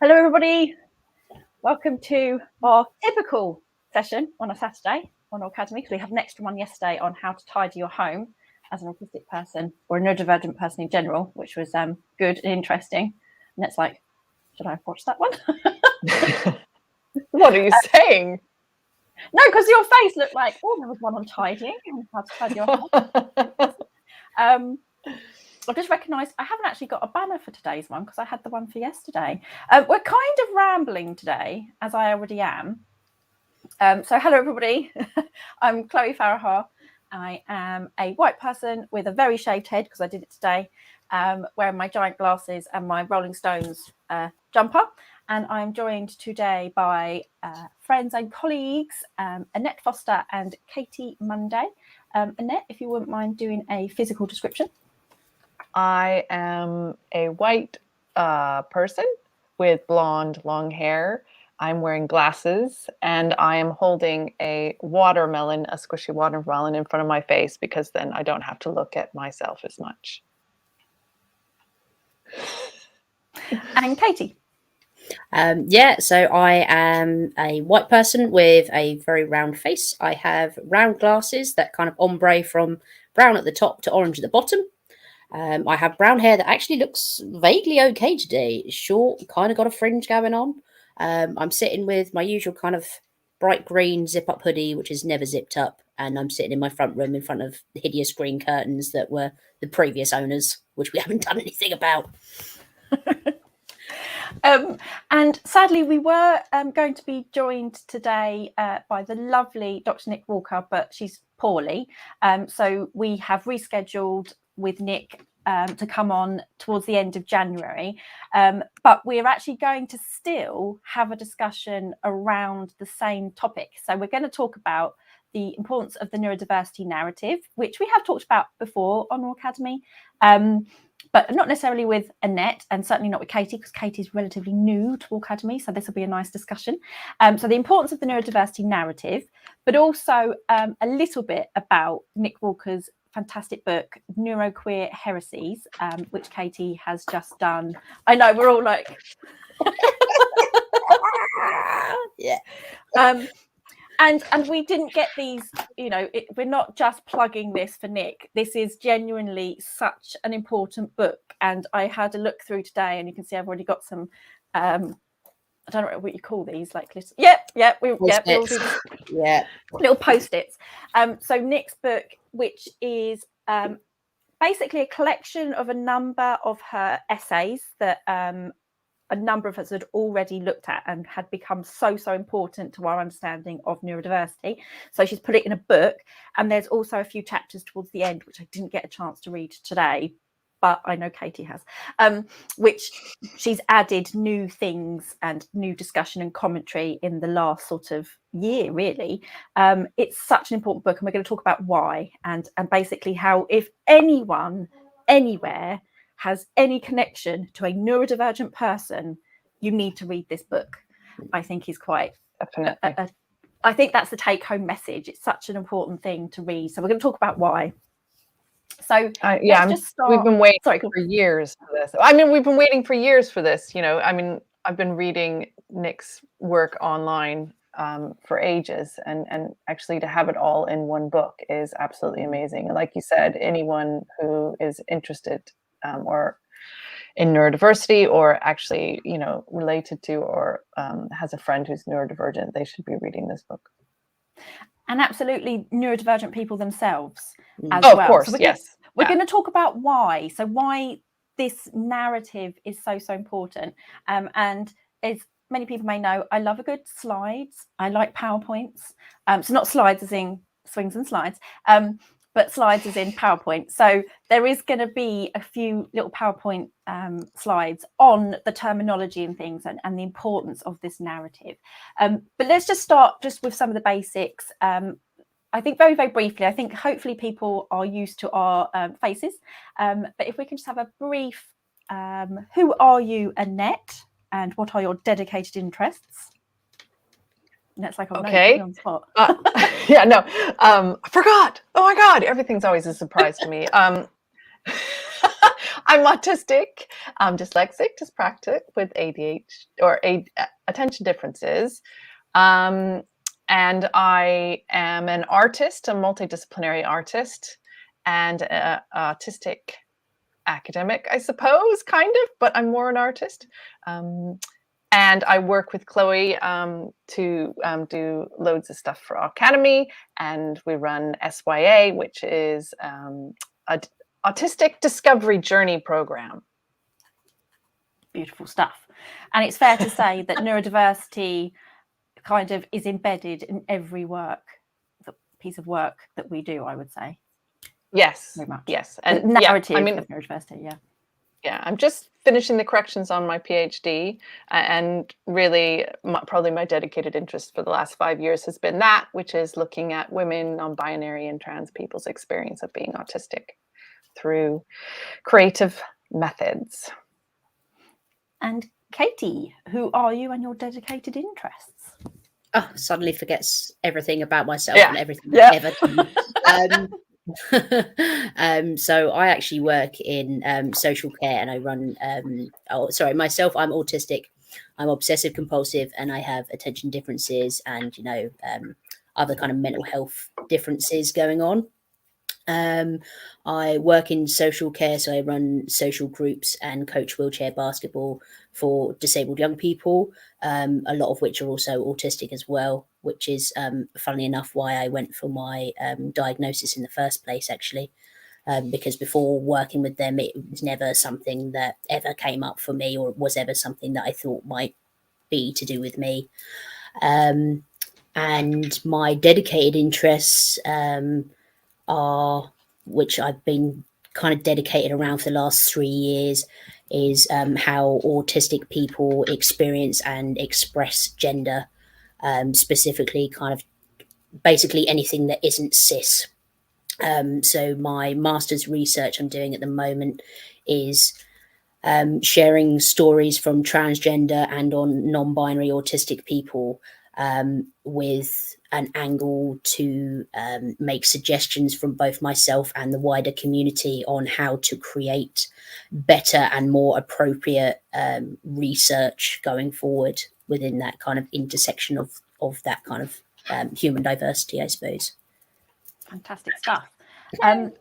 Hello, everybody. Welcome to our typical session on a Saturday on Aucademy, because we had an extra one yesterday on how to tidy your home as an autistic person or a neurodivergent person in general, which was good and interesting. And it's like, should I have watched that one? What are you saying? No, because your face looked like, oh, there was one on tidying and how to tidy your home. I've just recognised I haven't actually got a banner for today's one because I had the one for yesterday. We're kind of rambling today, as I already am. So hello, everybody. I'm Chloe Farahar. I am a white person with a very shaved head because I did it today, wearing my giant glasses and my Rolling Stones jumper. And I'm joined today by friends and colleagues, Annette Foster and Katie Monday. Annette, if you wouldn't mind doing a physical description. I am a white person with blonde, long hair. I'm wearing glasses and I am holding a watermelon, a squishy watermelon in front of my face because then I don't have to look at myself as much. And Katie. So I am a white person with a very round face. I have round glasses that kind of ombre from brown at the top to orange at the bottom. I have brown hair that actually looks vaguely okay today. It's short, kind of got a fringe going on. I'm sitting with my usual kind of bright green zip-up hoodie, which is never zipped up. And I'm sitting in my front room in front of the hideous green curtains that were the previous owners, which we haven't done anything about. And sadly, we were going to be joined today by the lovely Dr. Nick Walker, but she's poorly. So we have rescheduled with Nick to come on towards the end of January. But we're actually going to still have a discussion around the same topic. So we're going to talk about the importance of the neurodiversity narrative, which we have talked about before on Aucademy. But not necessarily with Annette, and certainly not with Katie, because Katie's relatively new to Aucademy, so this will be a nice discussion. So the importance of the neurodiversity narrative, but also a little bit about Nick Walker's fantastic book, NeuroQueer Heresies, which Katie has just done. I know, we're all like... Yeah. And we didn't get these, we're not just plugging this for Nick. This is genuinely such an important book. And I had a look through today and you can see I've already got some, I don't know what you call these, like, little post-its. So Nick's book, which is basically a collection of a number of her essays that a number of us had already looked at and had become so important to our understanding of neurodiversity. So she's put it in a book, and there's also a few chapters towards the end, which I didn't get a chance to read today, but I know Katie has, which she's added new things and new discussion and commentary in the last sort of year, really. It's such an important book, and we're going to talk about why and basically how, if anyone, anywhere, has any connection to a neurodivergent person, you need to read this book. I think is quite definitely. I think that's the take-home message. It's such an important thing to read. So we're going to talk about why. So we've been waiting for years for this. I mean, we've been waiting for years for this. I've been reading Nick's work online for ages, and actually to have it all in one book is absolutely amazing. And like you said, anyone who is interested or in neurodiversity, or actually, related to, or has a friend who's neurodivergent, they should be reading this book. And absolutely neurodivergent people themselves as well. Of course, so yes. We're going to talk about why. So why this narrative is so important. And as many people may know, I love a good slides. I like PowerPoints. So not slides as in swings and slides, but slides as in PowerPoint. So there is going to be a few little PowerPoint slides on the terminology and things and the importance of this narrative. But let's just start just with some of the basics. I think very, very briefly, I think hopefully people are used to our faces. But if we can just have a brief, who are you, Annette? And what are your dedicated interests? And it's like, oh, okay. No, on the spot. I forgot. Oh my God, everything's always a surprise to me. I'm I'm autistic. I'm dyslexic, dyspraxic with ADHD or attention differences. And I am an artist, a multidisciplinary artist, and an autistic academic, I suppose, kind of, but I'm more an artist. And I work with Chloe to do loads of stuff for Aucademy, and we run SYA, which is an Autistic Discovery Journey program. Beautiful stuff. And it's fair to say that neurodiversity kind of is embedded in every piece of work that we do, I would say. Yes, very much. Yes. And the narrative of neurodiversity, Yeah, I'm just finishing the corrections on my PhD, and really probably my dedicated interest for the last 5 years has been that, which is looking at women, non-binary and trans people's experience of being autistic through creative methods. And Katie, who are you and your dedicated interests? Oh, suddenly forgets everything about myself and everything I've ever done. So I actually work in social care, and I run myself, I'm autistic, I'm obsessive compulsive, and I have attention differences and other kind of mental health differences going on. I work in social care, so I run social groups and coach wheelchair basketball for disabled young people, a lot of which are also autistic as well, which is, funnily enough, why I went for my diagnosis in the first place, actually, because before working with them, it was never something that ever came up for me, or was ever something that I thought might be to do with me. And my dedicated interests are, which I've been kind of dedicated around for the last 3 years, is how autistic people experience and express gender, specifically kind of basically anything that isn't cis. So my master's research I'm doing at the moment is sharing stories from transgender and on non-binary autistic people, with an angle to make suggestions from both myself and the wider community on how to create better and more appropriate research going forward within that kind of intersection of that kind of human diversity, I suppose. Fantastic stuff. And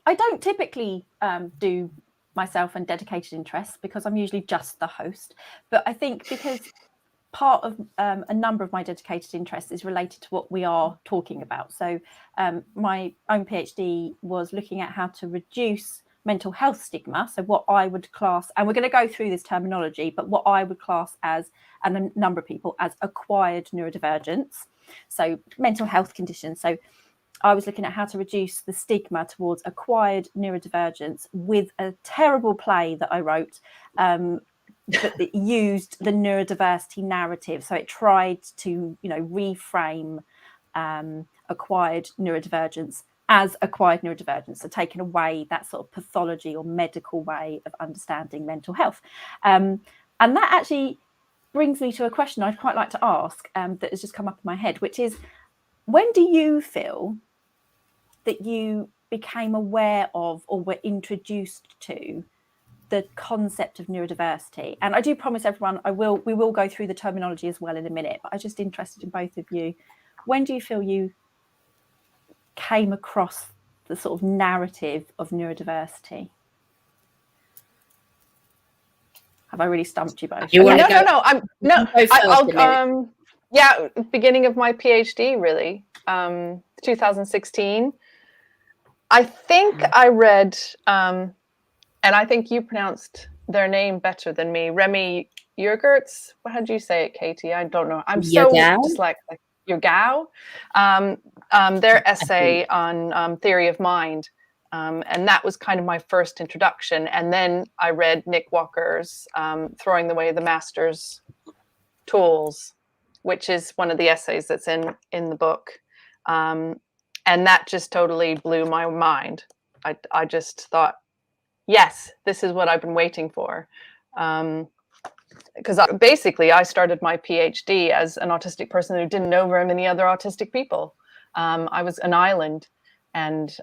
I don't typically do myself and dedicated interests, because I'm usually just the host. But I think because part of a number of my dedicated interests is related to what we are talking about. So my own PhD was looking at how to reduce mental health stigma. So what I would class, and we're going to go through this terminology, but what I would class as, and a number of people, as acquired neurodivergence. So mental health conditions. So I was looking at how to reduce the stigma towards acquired neurodivergence with a terrible play that I wrote, that it used the neurodiversity narrative. So it tried to, reframe acquired neurodivergence as acquired neurodivergence, so taking away that sort of pathology or medical way of understanding mental health. And that actually brings me to a question I'd quite like to ask, that has just come up in my head, which is, when do you feel that you became aware of or were introduced to the concept of neurodiversity? And I do promise everyone we will go through the terminology as well in a minute, but I'm just interested in both of you. When do you feel you came across the sort of narrative of neurodiversity? Have I really stumped you both? Beginning of my PhD, really, 2016. I think I read, and I think you pronounced their name better than me, Remy Yurgert's. How did you say it, Katie? I don't know. I'm so dyslexic. Yurgao. Their essay on theory of mind. And that was kind of my first introduction. And then I read Nick Walker's Throwing Away the Master's Tools, which is one of the essays that's in the book. And that just totally blew my mind. I just thought, yes, this is what I've been waiting for. Because basically I started my PhD as an autistic person who didn't know very many other autistic people. I was an island. And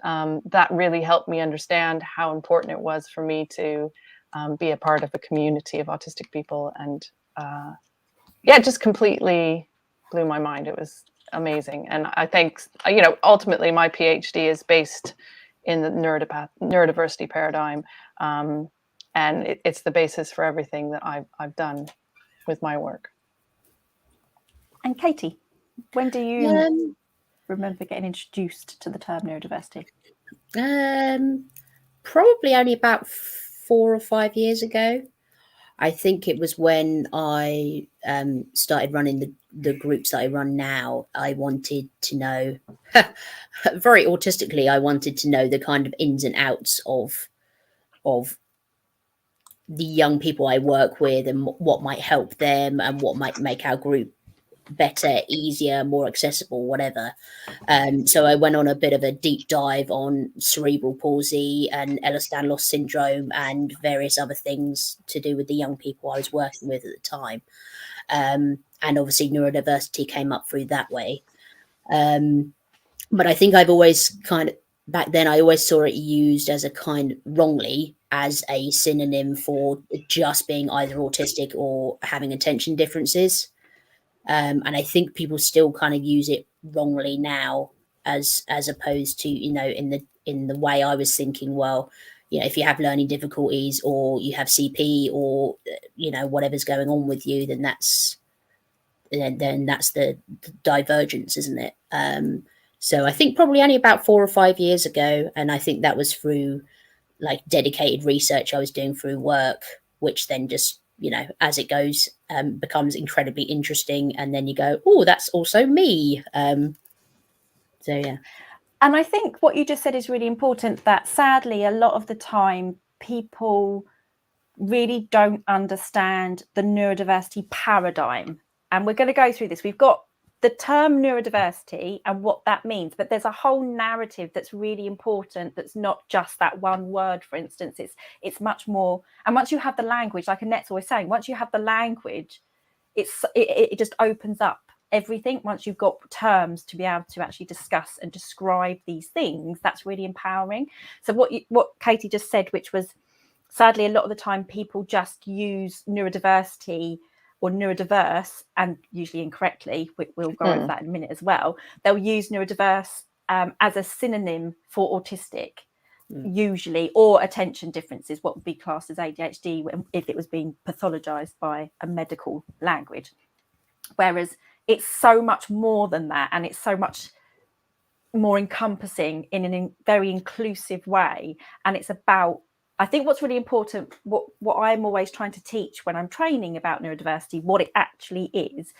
that really helped me understand how important it was for me to be a part of a community of autistic people. And it just completely blew my mind. It was amazing. And I think, ultimately my PhD is based in the neurodiversity paradigm. And it's the basis for everything that I've done with my work. And Katie, when do you remember getting introduced to the term neurodiversity? Probably only about 4 or 5 years ago. I think it was when I started running the groups that I run now. I wanted to know, very autistically, I wanted to know the kind of ins and outs of the young people I work with and what might help them and what might make our group better, easier, more accessible, whatever. So I went on a bit of a deep dive on cerebral palsy and Ehlers-Danlos syndrome and various other things to do with the young people I was working with at the time. And obviously neurodiversity came up through that way. But I think I've always back then, I always saw it used as wrongly as a synonym for just being either autistic or having attention differences. And I think people still kind of use it wrongly now, as opposed to, in the way I was thinking, well, if you have learning difficulties or you have CP or, whatever's going on with you, then that's the divergence, isn't it? So I think probably only about 4 or 5 years ago. And I think that was through like dedicated research I was doing through work, which then just, as it goes, becomes incredibly interesting. And then you go, oh, that's also me. So, yeah. And I think what you just said is really important, that sadly, a lot of the time, people really don't understand the neurodiversity paradigm. And we're going to go through this. We've got the term neurodiversity and what that means, but there's a whole narrative that's really important, that's not just that one word. For instance, it's much more. And once you have the language, like Annette's always saying, once you have the language, it just opens up everything. Once you've got terms to be able to actually discuss and describe these things, that's really empowering. So what Katie just said, which was, sadly, a lot of the time people just use neurodiversity or neurodiverse, and usually incorrectly. We'll go over that in a minute as well. They'll use neurodiverse as a synonym for autistic, usually, or attention differences, what would be classed as ADHD if it was being pathologized by a medical language. Whereas it's so much more than that, and it's so much more encompassing in a very inclusive way. And it's about, I think what's really important, what I'm always trying to teach when I'm training about neurodiversity, what it actually is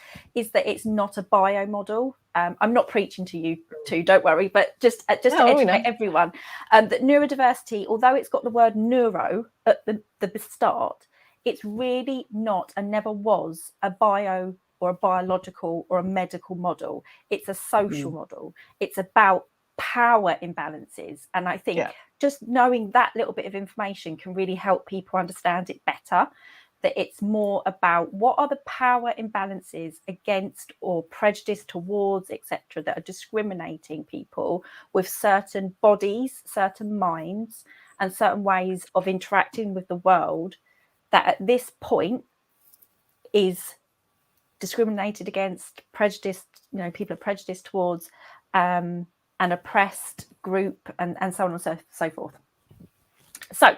that it's not a bio model. I'm not preaching to you too, don't worry, but just to educate everyone, that neurodiversity, although it's got the word neuro at the start, it's really not and never was a bio or a biological or a medical model. It's a social model. It's about power imbalances. And I think just knowing that little bit of information can really help people understand it better, that it's more about what are the power imbalances against or prejudice towards, etc., that are discriminating people with certain bodies, certain minds, and certain ways of interacting with the world that at this point is discriminated against, prejudiced, people are prejudiced towards, an oppressed group, and so on and so forth. So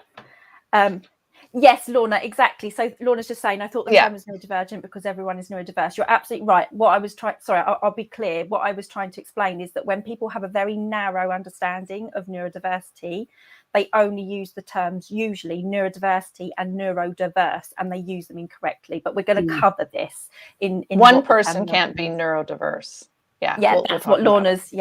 yes, Lorna, exactly. So Lorna's just saying, I thought the term was neurodivergent because everyone is neurodiverse. You're absolutely right. What I was I'll be clear. What I was trying to explain is that when people have a very narrow understanding of neurodiversity, they only use the terms usually neurodiversity and neurodiverse, and they use them incorrectly. But we're going to cover this in one person can't be neurodiverse. That's what Lorna's.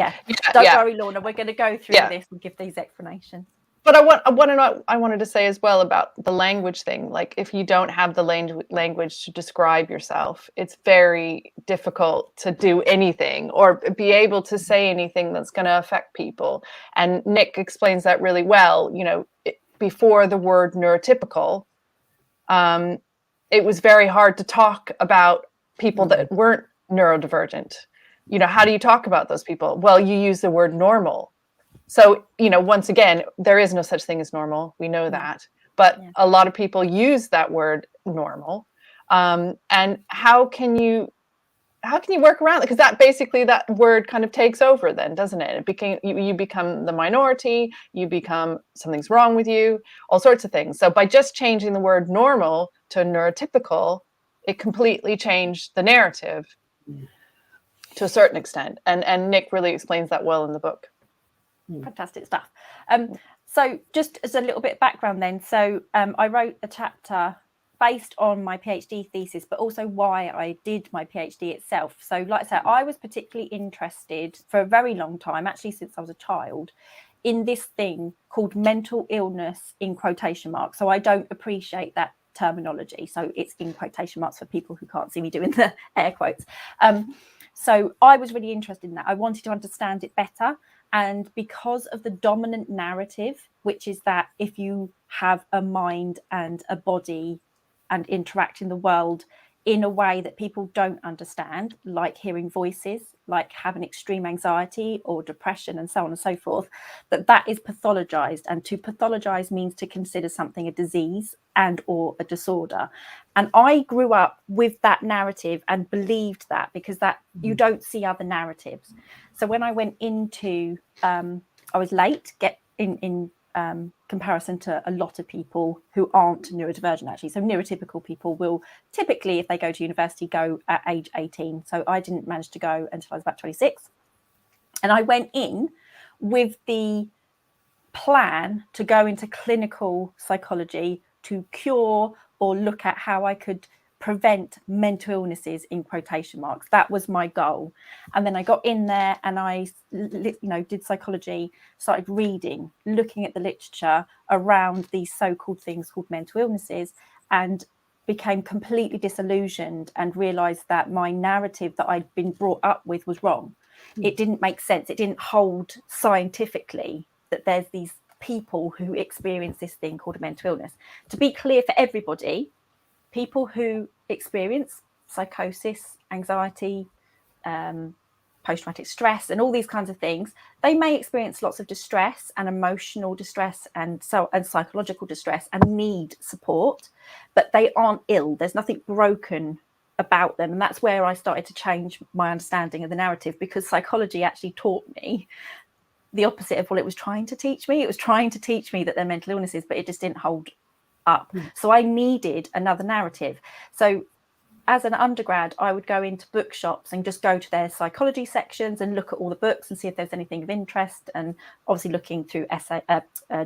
Don't worry, Lorna. We're going to go through this and give these explanations. But I wanted to say as well about the language thing. Like, if you don't have the language to describe yourself, it's very difficult to do anything or be able to say anything that's going to affect people. And Nick explains that really well. Before the word neurotypical, it was very hard to talk about people that weren't neurodivergent. How do you talk about those people? Well, you use the word normal. So, once again, there is no such thing as normal. We know that. But a lot of people use that word normal. And how can you work around it? Because that word kind of takes over then, doesn't it? You become the minority, you become something's wrong with you, all sorts of things. So by just changing the word normal to neurotypical, it completely changed the narrative to a certain extent. And Nick really explains that well in the book. Fantastic stuff. So just as a little bit of background then, so I wrote a chapter based on my PhD thesis, but also why I did my PhD itself. So like I said, I was particularly interested for a very long time, actually since I was a child, in this thing called mental illness in quotation marks. So I don't appreciate that terminology. So it's in quotation marks for people who can't see me doing the air quotes. So I was really interested in that. I wanted to understand it better. And because of the dominant narrative, which is that if you have a mind and a body and interact in the world in a way that people don't understand, like hearing voices, like having extreme anxiety or depression and so on and so forth, that is pathologized. And to pathologize means to consider something a disease and or a disorder. And I grew up with that narrative and believed that, because that you don't see other narratives. So when I went into, I was late in comparison to a lot of people who aren't neurodivergent, actually. So neurotypical people will typically, if they go to university, go at age 18. So I didn't manage to go until I was about 26. And I went in with the plan to go into clinical psychology to cure or look at how I could prevent mental illnesses in quotation marks. That was my goal. And then I got in there and I did psychology, started reading, looking at the literature around these so-called things called mental illnesses, and became completely disillusioned and realized that my narrative that I'd been brought up with was wrong. It didn't make sense. It didn't hold scientifically that there's these people who experience this thing called a mental illness. To be clear for everybody, people who experience psychosis, anxiety, post-traumatic stress, and all these kinds of things, they may experience lots of distress and emotional distress and psychological distress and need support, but they aren't ill. There's nothing broken about them. And that's where I started to change my understanding of the narrative, because psychology actually taught me the opposite of what it was trying to teach me. It was trying to teach me that they're mental illnesses, but it just didn't hold up. So I needed another narrative. So as an undergrad, I would go into bookshops and just go to their psychology sections and look at all the books and see if there's anything of interest, and obviously looking through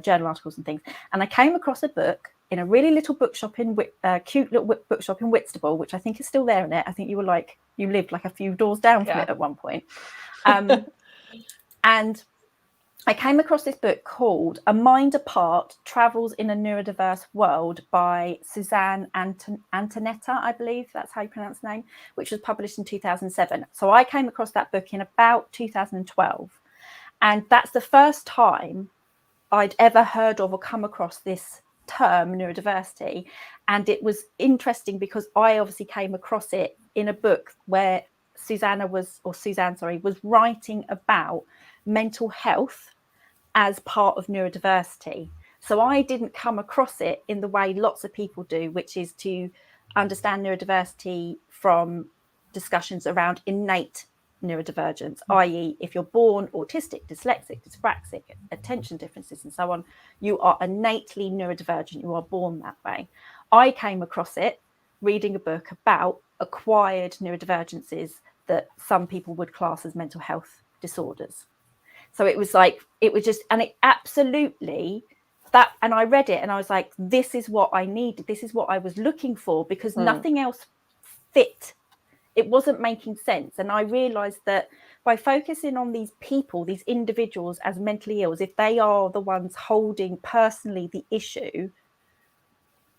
journal articles and things. And I came across a book in a really little bookshop cute little bookshop in Whitstable, which I think is still there, Annette. I think you lived like a few doors down from it at one point. And I came across this book called A Mind Apart, Travels in a Neurodiverse World by Suzanne Antonetta, I believe that's how you pronounce the name, which was published in 2007. So I came across that book in about 2012. And that's the first time I'd ever heard of or come across this term, neurodiversity. And it was interesting because I obviously came across it in a book where Suzanne was writing about mental health as part of neurodiversity. So I didn't come across it in the way lots of people do, which is to understand neurodiversity from discussions around innate neurodivergence, i.e. if you're born autistic, dyslexic, dyspraxic, attention differences and so on, you are innately neurodivergent, you are born that way. I came across it reading a book about acquired neurodivergences that some people would class as mental health disorders. So it was just, and it absolutely that, and I read it and I was like, this is what I needed. This is what I was looking for, because nothing else fit. It wasn't making sense. And I realized that by focusing on these people, these individuals as mentally ill, if they are the ones holding personally the issue,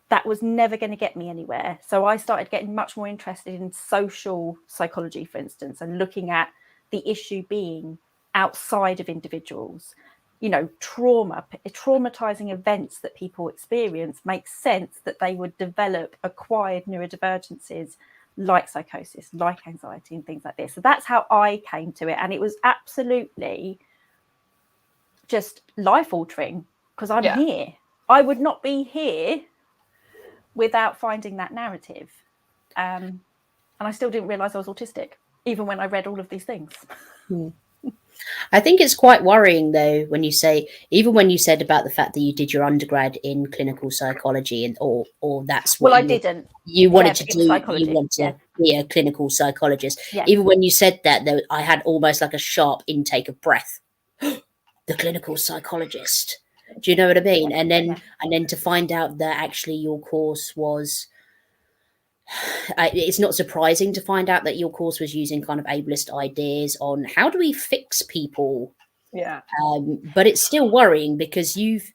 that was never going to get me anywhere. So I started getting much more interested in social psychology, for instance, and looking at the issue being outside of individuals. Traumatizing events that people experience makes sense that they would develop acquired neurodivergences like psychosis, like anxiety and things like this. So that's how I came to it. And it was absolutely just life altering because I'm Yeah. here. I would not be here without finding that narrative. And I still didn't realize I was autistic, even when I read all of these things. I think it's quite worrying, though, when you say, even when you said about the fact that you did your undergrad in clinical psychology, and or that's what I didn't. You wanted to do. Psychology. You want to be a clinical psychologist. Yeah. Even when you said that, though, I had almost like a sharp intake of breath. The clinical psychologist. Do you know what I mean? And then to find out that actually your course was. It's not surprising to find out that your course was using kind of ableist ideas on how do we fix people. Yeah. But it's still worrying because you've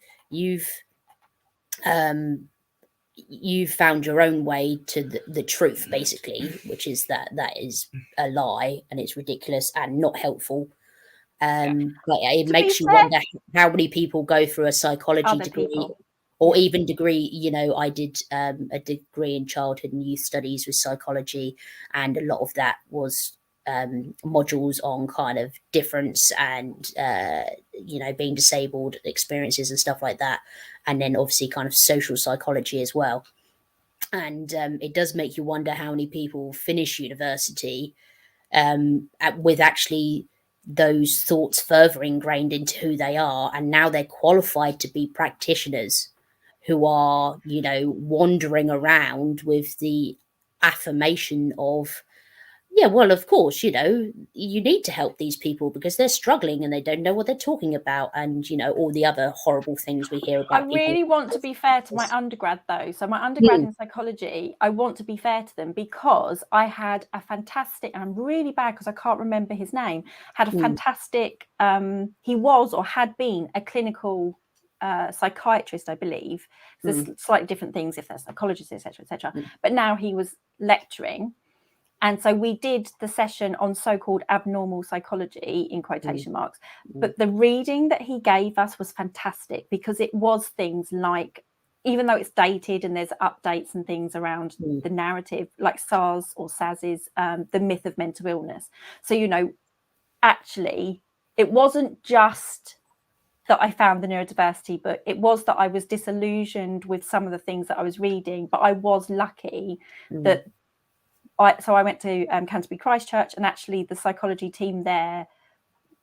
found your own way to the truth, basically, which is that is a lie and it's ridiculous and not helpful. But it makes you wonder how many people go through a psychology degree. Or even degree, you know, I did a degree in childhood and youth studies with psychology, and a lot of that was modules on kind of difference and, you know, being disabled experiences and stuff like that. And then obviously kind of social psychology as well. And it does make you wonder how many people finish university with actually those thoughts further ingrained into who they are. And now they're qualified to be practitioners who are, you know, wandering around with the affirmation of, yeah, well, of course, you know, you need to help these people because they're struggling and they don't know what they're talking about, and, you know, all the other horrible things we hear about. I really want to be fair to my undergrad, though. So my undergrad in psychology, I want to be fair to them because I had a fantastic, and I'm really bad because I can't remember his name, had a fantastic, he was or had been a clinical psychiatrist, I believe. There's slightly different things if they're psychologists, etc. But now he was lecturing, and so we did the session on so-called abnormal psychology in quotation marks. But the reading that he gave us was fantastic because it was things like, even though it's dated and there's updates and things around the narrative, like SARS or SAS's, the myth of mental illness. So, you know, actually, it wasn't just that I found the neurodiversity book. It was that I was disillusioned with some of the things that I was reading, but I was lucky that I went to Canterbury Christchurch, and actually the psychology team there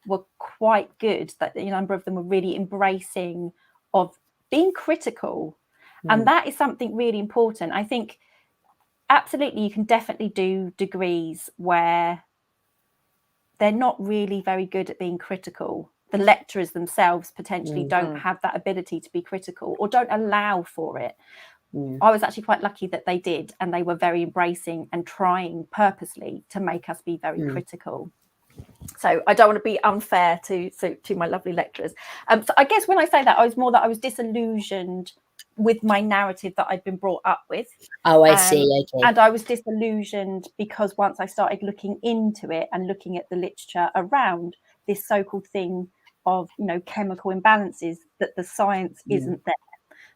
were quite good. That a number of them were really embracing of being critical. And that is something really important. I think absolutely you can definitely do degrees where they're not really very good at being critical. The lecturers themselves potentially don't have that ability to be critical or don't allow for it. I was actually quite lucky that they did, and they were very embracing and trying purposely to make us be very critical. So I don't want to be unfair to my lovely lecturers. So I guess when I say that, I was disillusioned with my narrative that I'd been brought up with. Oh, I see. Okay. And I was disillusioned because once I started looking into it and looking at the literature around this so-called thing of, you know, chemical imbalances, that the science isn't there.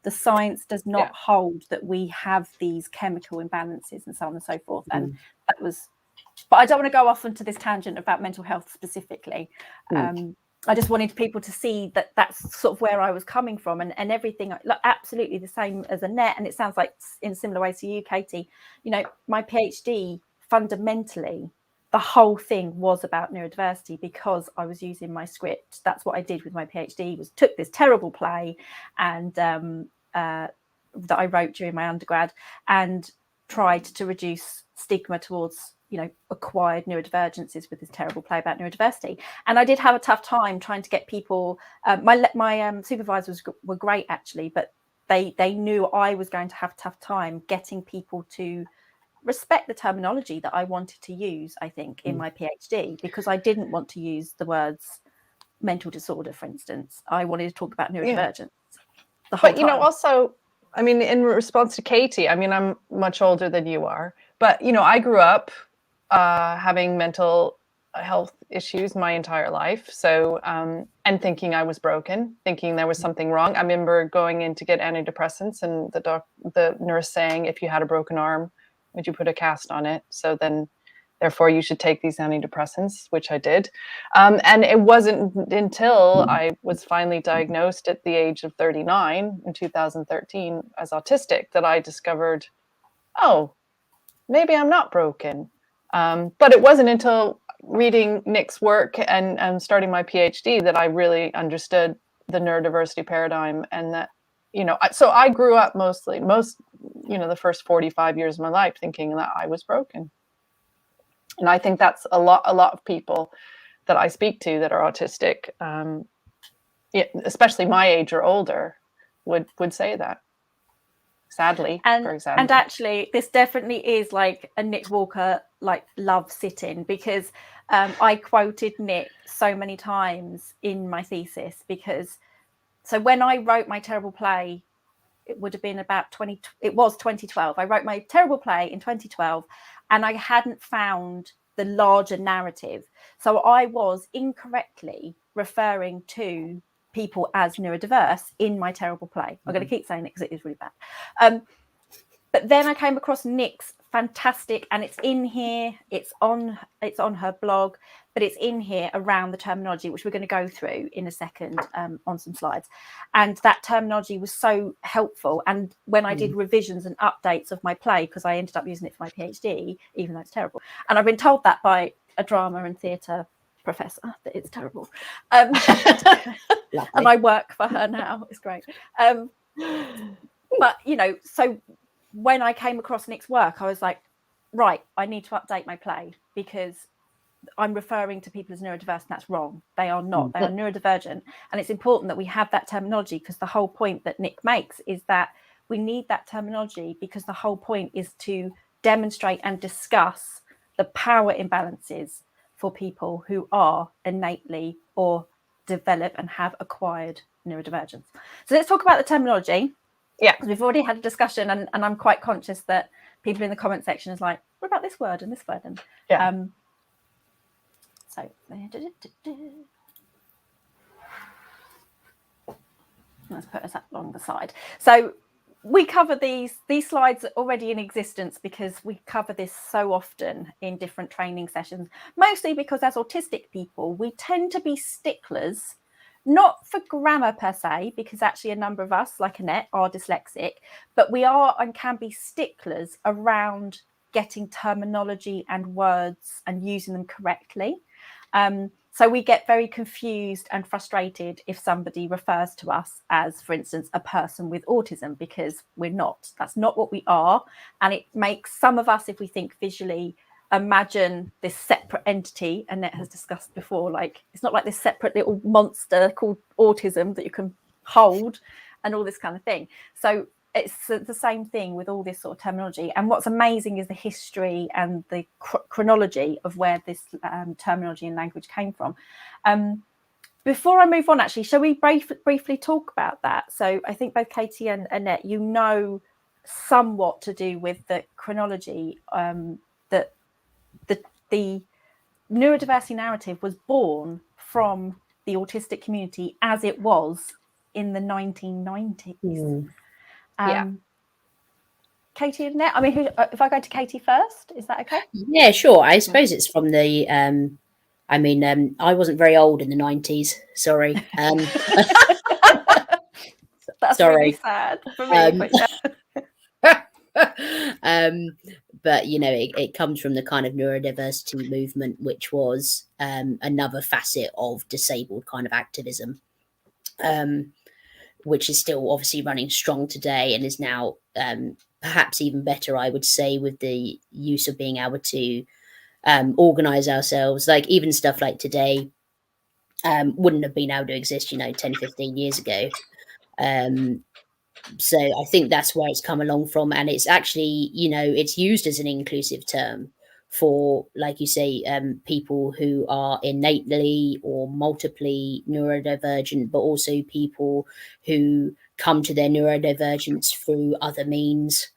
The science does not hold that we have these chemical imbalances and so on and so forth. And that was, but I don't want to go off into this tangent about mental health specifically. I just wanted people to see that that's sort of where I was coming from, and everything, like, absolutely the same as Annette. And it sounds like in similar ways to you, Katie, you know, my PhD, fundamentally, the whole thing was about neurodiversity because I was using my script. That's what I did with my PhD, was took this terrible play and that I wrote during my undergrad and tried to reduce stigma towards, you know, acquired neurodivergences with this terrible play about neurodiversity. And I did have a tough time trying to get people, my supervisors were great actually, but they knew I was going to have a tough time getting people to respect the terminology that I wanted to use, I think, in my PhD, because I didn't want to use the words mental disorder, for instance. I wanted to talk about neurodivergence the whole time. You know, also, I mean, in response to Katie, I mean, I'm much older than you are, but, you know, I grew up having mental health issues my entire life. So, and thinking I was broken, thinking there was something wrong. I remember going in to get antidepressants and the nurse saying, if you had a broken arm, would you put a cast on it? So then Therefore, you should take these antidepressants, which I did. And it wasn't until I was finally diagnosed at the age of 39 in 2013 as autistic that I discovered, oh, maybe I'm not broken. But it wasn't until reading Nick's work and starting my PhD that I really understood the neurodiversity paradigm, and that, so I grew up the first 45 years of my life thinking that I was broken. And I think that's a lot of people that I speak to that are autistic, especially my age or older, would say that. Sadly, for example. And actually, this definitely is like a Nick Walker love sit-in, because I quoted Nick so many times in my thesis, because so when I wrote my terrible play, it would have been about 2012. I wrote my terrible play in 2012, and I hadn't found the larger narrative. So I was incorrectly referring to people as neurodiverse in my terrible play. I'm going to keep saying it because it is really bad. But then I came across Nick's fantastic, and it's in here, it's on her blog, but it's in here around the terminology, which we're going to go through in a second on some slides. And that terminology was so helpful. And when I did revisions and updates of my play, because I ended up using it for my PhD, even though it's terrible, and I've been told that by a drama and theatre professor that it's terrible, and I work for her now. It's great. But so when I came across Nick's work, I was like, right, I need to update my play, because I'm referring to people as neurodiverse, and that's wrong. They are not. They are neurodivergent. And it's important that we have that terminology, because the whole point that Nick makes is that we need that terminology, because the whole point is to demonstrate and discuss the power imbalances for people who are innately or develop and have acquired neurodivergence. So let's talk about the terminology. Yeah, we've already had a discussion, and I'm quite conscious that people in the comment section is like, what about this word and this word? And so let's put us up along the side. So we cover these slides are already in existence, because we cover this so often in different training sessions, mostly because as autistic people, we tend to be sticklers, not for grammar per se, because actually a number of us, like Annette, are dyslexic, but we are and can be sticklers around getting terminology and words and using them correctly. So we get very confused and frustrated if somebody refers to us as, for instance, a person with autism, because we're not. That's not what we are. And it makes some of us, if we think visually, imagine this separate entity. Annette has discussed before, like it's not like this separate little monster called autism that you can hold and all this kind of thing. So it's the same thing with all this sort of terminology. And what's amazing is the history and the chronology of where this terminology and language came from. Before I move on, actually, shall we briefly talk about that? So I think both Katie and Annette, somewhat to do with the chronology, that the neurodiversity narrative was born from the autistic community as it was in the 1990s. Katie and Annette, I mean, if I go to Katie first, is that okay? Yeah, sure. I suppose it's from the I wasn't very old in the 90s, sorry. That's sorry. Really sad for me. But it comes from the kind of neurodiversity movement, which was another facet of disabled kind of activism, which is still obviously running strong today, and is now perhaps even better, I would say, with the use of being able to organize ourselves. Like even stuff like today wouldn't have been able to exist 10-15 years ago. So I think that's where it's come along from, and it's actually it's used as an inclusive term for, like you say, people who are innately or multiply neurodivergent, but also people who come to their neurodivergence through other means.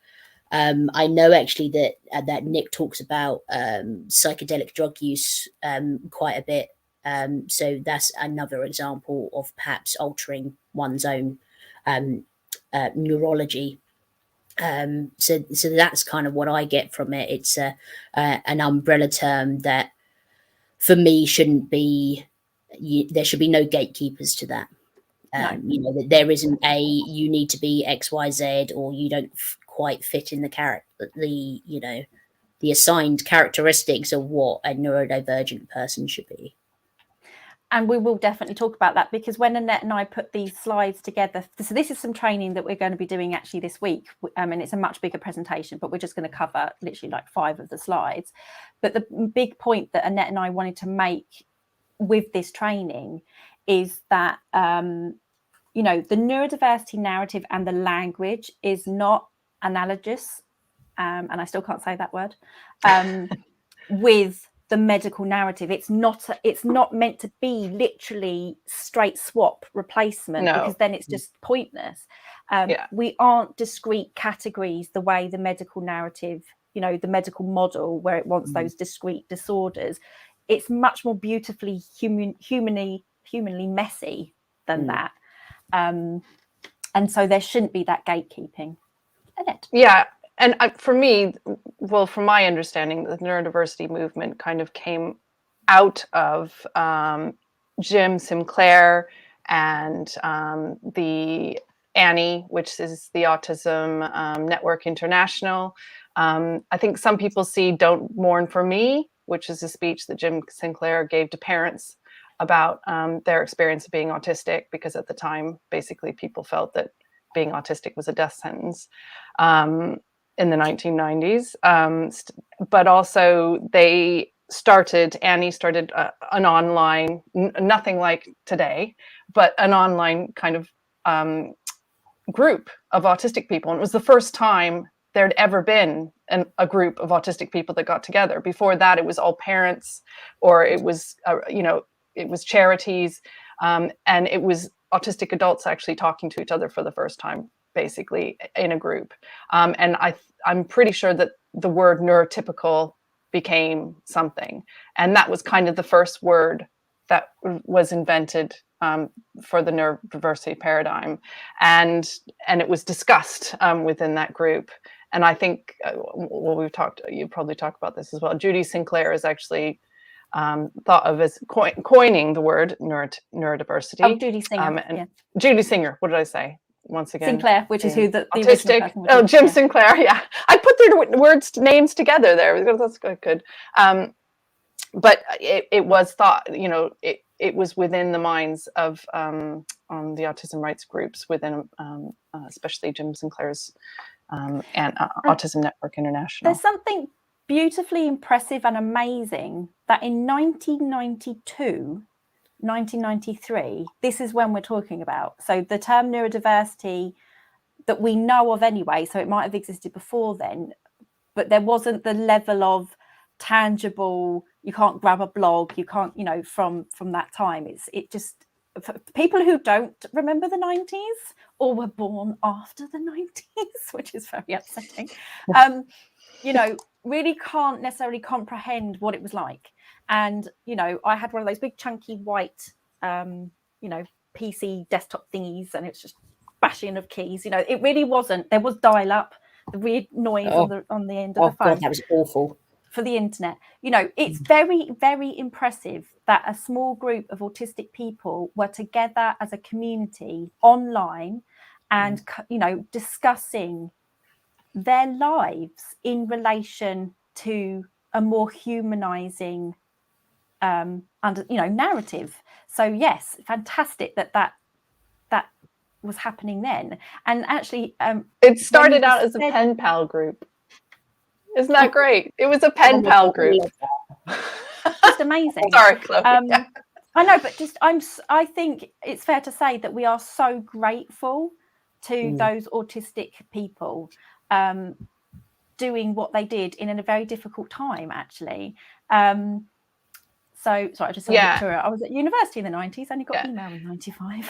I know actually that Nick talks about psychedelic drug use quite a bit. So that's another example of perhaps altering one's own neurology. So that's kind of what I get from it. It's an umbrella term that, for me, shouldn't be. There should be no gatekeepers to that. No. You know, that there isn't you need to be X, Y, Z, or you don't quite fit in the assigned characteristics of what a neurodivergent person should be. And we will definitely talk about that, because when Annette and I put these slides together, so this is some training that we're going to be doing actually this week, and it's a much bigger presentation, but we're just going to cover literally like 5 of the slides. But the big point that Annette and I wanted to make with this training is that, you know, the neurodiversity narrative and the language is not analogous, and I still can't say that word, with the medical narrative. It's not meant to be literally straight swap replacement, because then it's just pointless. We aren't discrete categories the way the medical narrative, you know, the medical model, where it wants those discrete disorders. It's much more beautifully humanly messy than that. And so there shouldn't be that gatekeeping. Annette? Yeah. And for me, well, from my understanding, the neurodiversity movement kind of came out of Jim Sinclair and the Annie, which is the Autism Network International. I think some people see Don't Mourn for Me, which is a speech that Jim Sinclair gave to parents about their experience of being autistic, because at the time, basically, people felt that being autistic was a death sentence. In the 1990s, but also Annie started an online, nothing like today, but an online kind of group of autistic people. And it was the first time there'd ever been a group of autistic people that got together. Before that, it was all parents, or it was, it was charities, and it was autistic adults actually talking to each other for the first time, basically in a group. And I'm pretty sure that the word neurotypical became something. And that was kind of the first word that was invented for the neurodiversity paradigm. And it was discussed within that group. And I think, you probably talked about this as well. Judy Sinclair is actually thought of as coining the word neurodiversity. Oh, Judy Singer. Judy Singer, what did I say? Once again, Sinclair, which is who the Autistic. Oh, Jim Sinclair. Yeah, I put their names together there. That's good. But it was thought, it was within the minds of the autism rights groups within, especially Jim Sinclair's and Autism Network International. There's something beautifully impressive and amazing that in 1992. 1993, this is when we're talking about. So the term neurodiversity that we know of anyway, so it might have existed before then, but there wasn't the level of tangible, you can't grab a blog, you can't, from that time. It just, for people who don't remember the 90s or were born after the 90s, which is very upsetting, really can't necessarily comprehend what it was like. And, I had one of those big chunky white, PC desktop thingies, and it's just bashing of keys. It really wasn't. There was dial-up, the weird noise on the end of the phone. God, that was awful. For the internet. It's very, very impressive that a small group of autistic people were together as a community online and, discussing their lives in relation to a more humanizing narrative. So yes, fantastic that was happening then. And actually it started out as a pen pal group. Isn't that great? It was a pen pal group. Just amazing. Sorry, Chloe. I know, but I think it's fair to say that we are so grateful to those autistic people doing what they did in a very difficult time, actually. So sorry, I just saw Victoria. I was at university in the 90s, and got email in 95.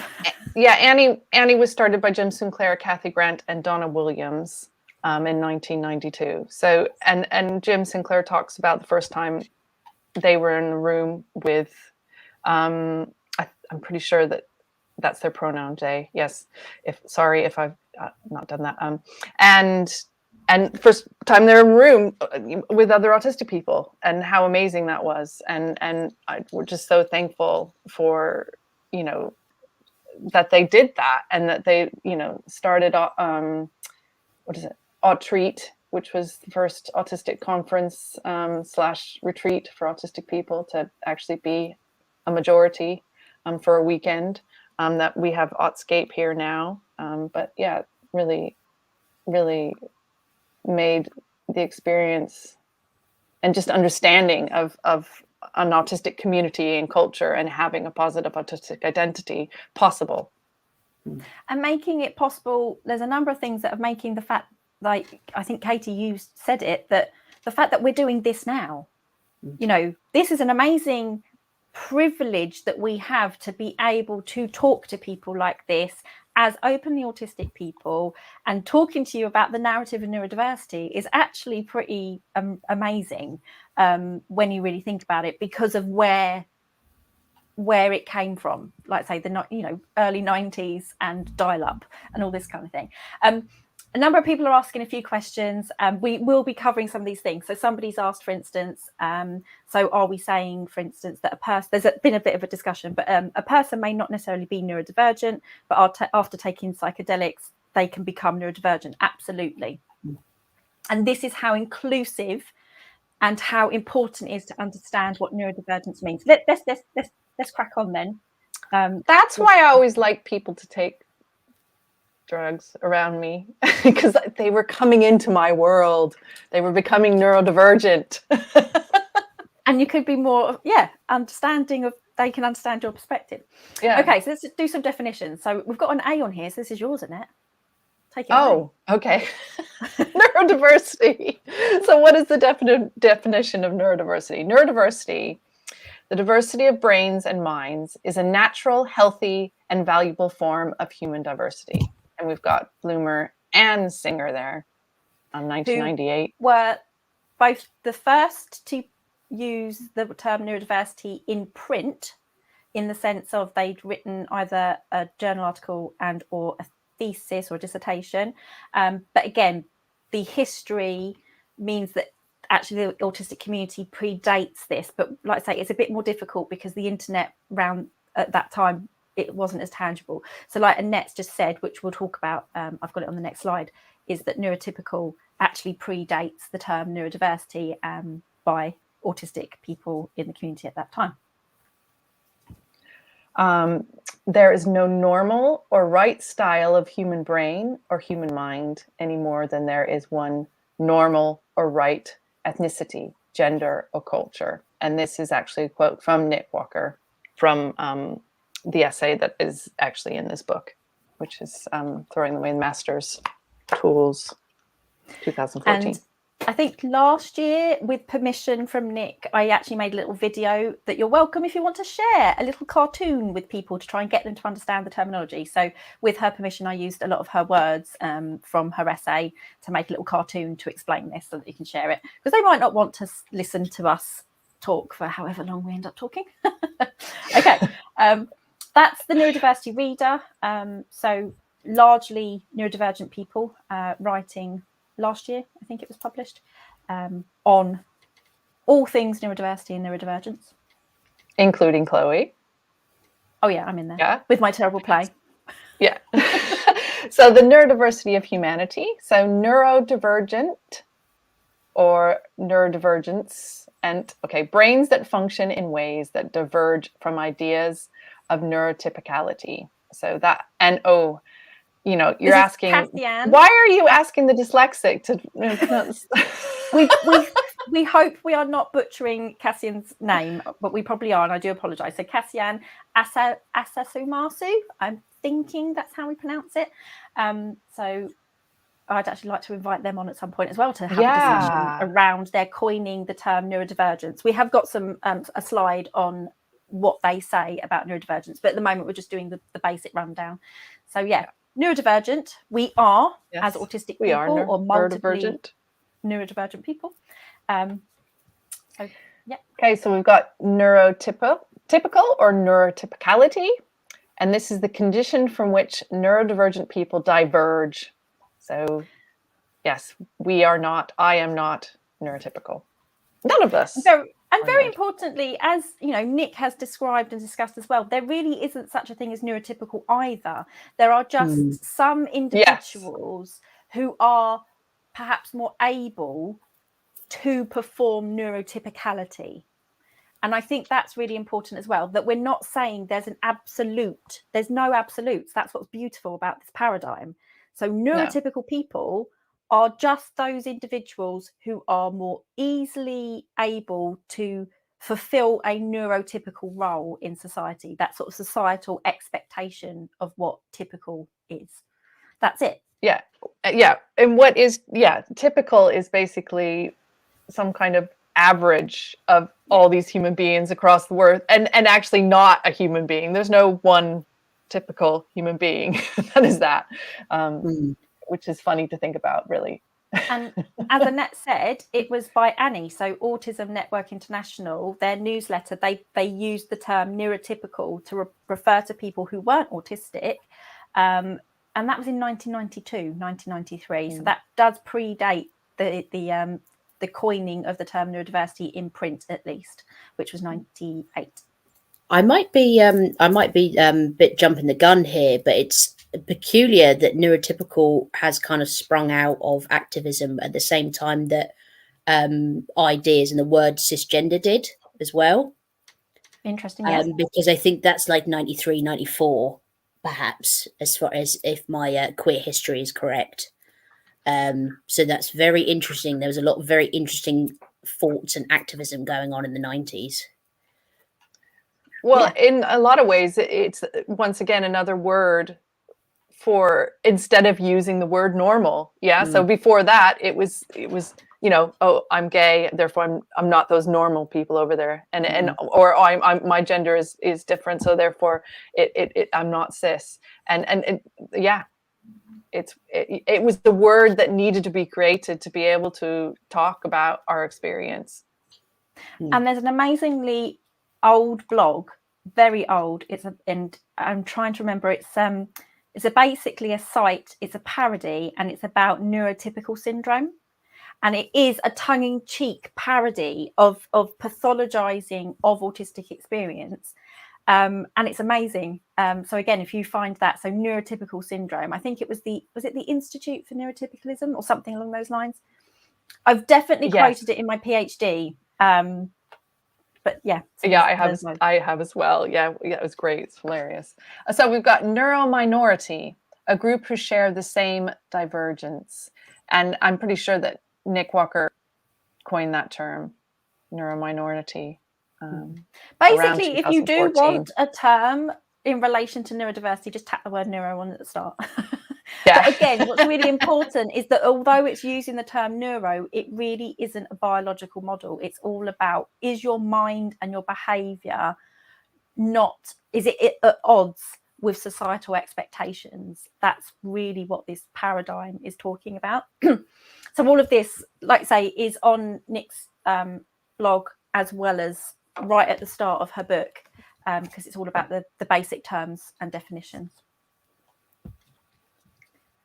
Yeah, Annie was started by Jim Sinclair, Kathy Grant, and Donna Williams in 1992. So, and Jim Sinclair talks about the first time they were in a room with, I'm pretty sure that's their pronoun, Jay. Yes. Sorry if I've not done that. And first time they're in a room with other autistic people, and how amazing that was. And we're just so thankful for, you know, that they did that, and that they, you know, started Autreat, which was the first autistic conference / retreat for autistic people to actually be a majority for a weekend. That we have Autscape here now, but yeah, really, really made the experience and just understanding of an autistic community and culture and having a positive autistic identity possible. And making it possible, there's a number of things that are making the fact, like I think Katie, you said it, that the fact that we're doing this now, you know, this is an amazing privilege that we have to be able to talk to people like this as openly autistic people, and talking to you about the narrative of neurodiversity is actually pretty amazing when you really think about it, because of where it came from, like say the, you know, early 90s and dial-up and all this kind of thing. A number of people are asking a few questions, and we will be covering some of these things. So somebody's asked, for instance, so are we saying, for instance, that a person, there's been a bit of a discussion, but a person may not necessarily be neurodivergent, but after taking psychedelics, they can become neurodivergent. Absolutely. And this is how inclusive and how important it is to understand what neurodivergence means. Let's crack on then. That's why I always like people to take drugs around me, because they were coming into my world. They were becoming neurodivergent. And you could be more, understanding of, they can understand your perspective. Yeah. Okay, so let's do some definitions. So we've got an A on here. So this is yours, Annette. Take it away. Okay. Neurodiversity. So what is the definition of neurodiversity? Neurodiversity, the diversity of brains and minds, is a natural, healthy, and valuable form of human diversity. And we've got Bloomer and Singer there on 1998. Who were both the first to use the term neurodiversity in print, in the sense of they'd written either a journal article and or a thesis or a dissertation. But again, the history means that actually the autistic community predates this. But like I say, it's a bit more difficult because the internet around at that time, it wasn't as tangible. So like Annette's just said, which we'll talk about, I've got it on the next slide, is that neurotypical actually predates the term neurodiversity by autistic people in the community at that time. There is no normal or right style of human brain or human mind any more than there is one normal or right ethnicity, gender, or culture. And this is actually a quote from Nick Walker from the essay that is actually in this book, which is Throwing Away the Master's Tools, 2014. And I think last year, with permission from Nick, I actually made a little video that you're welcome if you want to share, a little cartoon with people to try and get them to understand the terminology. So with her permission, I used a lot of her words from her essay to make a little cartoon to explain this so that you can share it, because they might not want to listen to us talk for however long we end up talking. Okay, that's the neurodiversity reader. So largely neurodivergent people writing last year, I think it was published, on all things neurodiversity and neurodivergence. Including Chloe. Oh yeah, I'm in there with my terrible play. Yeah. So the neurodiversity of humanity. So neurodivergent or neurodivergence, and brains that function in ways that diverge from ideas of neurotypicality. So that, and you're asking, Cassian. Why are you asking the dyslexic to pronounce? we hope we are not butchering Cassian's name, but we probably are, and I do apologise. So Cassian Asasumasu, I'm thinking that's how we pronounce it. So I'd actually like to invite them on at some point as well to have a discussion around their coining the term neurodivergence. We have got some a slide on what they say about neurodivergence, but at the moment we're just doing the basic rundown. So neurodivergent, we are as autistic people or multiply neurodivergent people. Okay, so we've got neurotypical or neurotypicality, And this is the condition from which neurodivergent people diverge. So yes, I am not neurotypical. None of us. And very importantly, as you know, Nick has described and discussed as well, there really isn't such a thing as neurotypical either. There are just some individuals who are perhaps more able to perform neurotypicality. And I think that's really important as well, that we're not saying there's an absolute, there's no absolutes. That's what's beautiful about this paradigm. So neurotypical people are just those individuals who are more easily able to fulfill a neurotypical role in society, that sort of societal expectation of what typical is. That's it. Yeah. And what is, typical is basically some kind of average of all these human beings across the world, and actually not a human being. There's no one typical human being that is that. Which is funny to think about, really. And as Annette said, it was by Annie, so Autism Network International, their newsletter, they used the term neurotypical to refer to people who weren't autistic. And that was in 1992, 1993. So that does predate the coining of the term neurodiversity in print, at least, which was 98. I might be a bit jumping the gun here, but it's peculiar that neurotypical has kind of sprung out of activism at the same time that ideas and the word cisgender did as well. Interesting, yes. Because I think that's like 93, 94, perhaps, as far as if my queer history is correct. So that's very interesting. There was a lot of very interesting thoughts and activism going on in the 90s. Well, in a lot of ways, it's once again another word for, instead of using the word normal. So before that, it was oh, I'm gay, therefore I'm not those normal people over there, or I'm my gender is different, so therefore I'm not cis, and it was the word that needed to be created to be able to talk about our experience. And there's an amazingly old blog, very old. And I'm trying to remember. It's basically a site. It's a parody, and it's about neurotypical syndrome. And it is a tongue-in-cheek parody of pathologizing of autistic experience. And it's amazing. So again, if you find that, so neurotypical syndrome, I think it was it the Institute for Neurotypicalism or something along those lines? I've definitely quoted it in my PhD. But I have as well. Yeah, it was great. It's hilarious. So we've got neurominority, a group who share the same divergence. And I'm pretty sure that Nick Walker coined that term, neurominority. Basically, if you do want a term in relation to neurodiversity, just tap the word neuro on at the start. But again, what's really important is that although it's using the term neuro, it really isn't a biological model. It's all about, is your mind and your behavior is it at odds with societal expectations? That's really what this paradigm is talking about. So all of this, like I say, is on Nick's blog, as well as right at the start of her book, because it's all about the basic terms and definitions.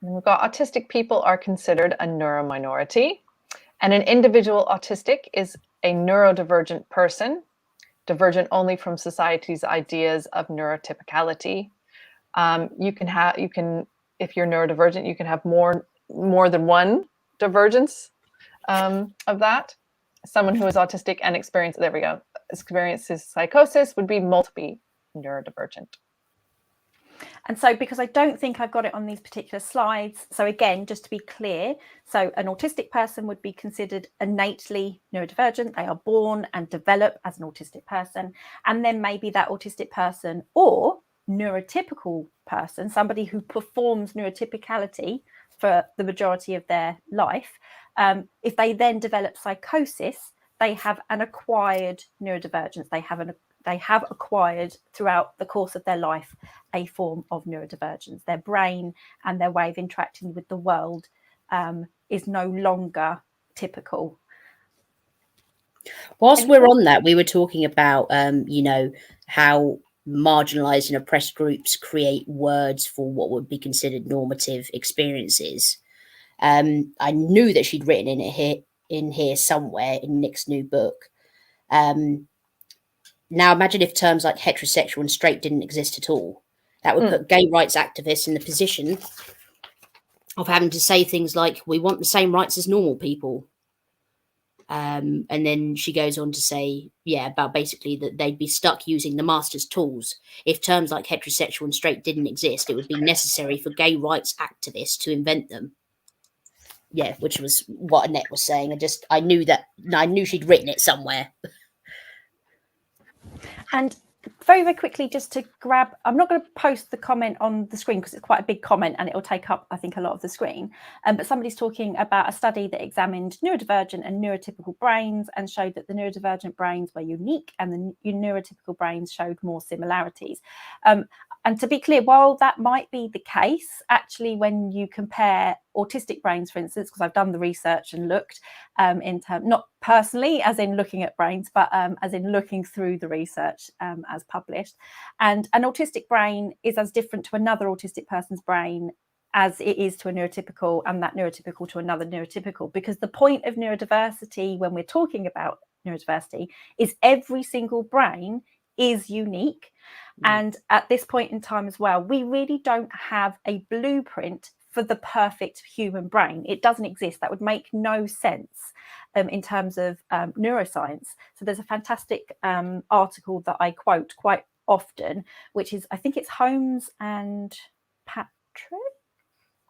And we've got autistic people are considered a neurominority, and an individual autistic is a neurodivergent person, divergent only from society's ideas of neurotypicality. If you're neurodivergent, you can have more than one divergence of that. Someone who is autistic and experiences psychosis would be multiply neurodivergent. And so, because I don't think I've got it on these particular slides, so again, just to be clear, so an autistic person would be considered innately neurodivergent. They are born and develop as an autistic person, and then maybe that autistic person or neurotypical person, somebody who performs neurotypicality for the majority of their life, if they then develop psychosis, they have an acquired neurodivergence. They have acquired throughout the course of their life a form of neurodivergence. Their brain and their way of interacting with the world is no longer typical. Whilst we're on that, we were talking about, how marginalized and oppressed groups create words for what would be considered normative experiences. I knew that she'd written in here somewhere in Nick's new book. Now imagine if terms like heterosexual and straight didn't exist at all. That would put gay rights activists in the position of having to say things like, we want the same rights as normal people. And then she goes on to say, about basically that they'd be stuck using the master's tools. If terms like heterosexual and straight didn't exist, it would be necessary for gay rights activists to invent them. Yeah, which was what Annette was saying. I knew she'd written it somewhere. And very, very quickly, just to grab, I'm not going to post the comment on the screen because it's quite a big comment and it will take up, I think, a lot of the screen. But somebody's talking about a study that examined neurodivergent and neurotypical brains and showed that the neurodivergent brains were unique and the neurotypical brains showed more similarities. And to be clear, while that might be the case, actually, when you compare autistic brains, for instance, because I've done the research and looked not personally as in looking at brains, but as in looking through the research as published. And an autistic brain is as different to another autistic person's brain as it is to a neurotypical, and that neurotypical to another neurotypical, because the point of neurodiversity when we're talking about neurodiversity is every single brain is unique. And at this point in time as well, we really don't have a blueprint for the perfect human brain. It doesn't exist. That would make no sense in terms of neuroscience. So there's a fantastic article that I quote quite often, which is, I think it's Holmes and Patrick.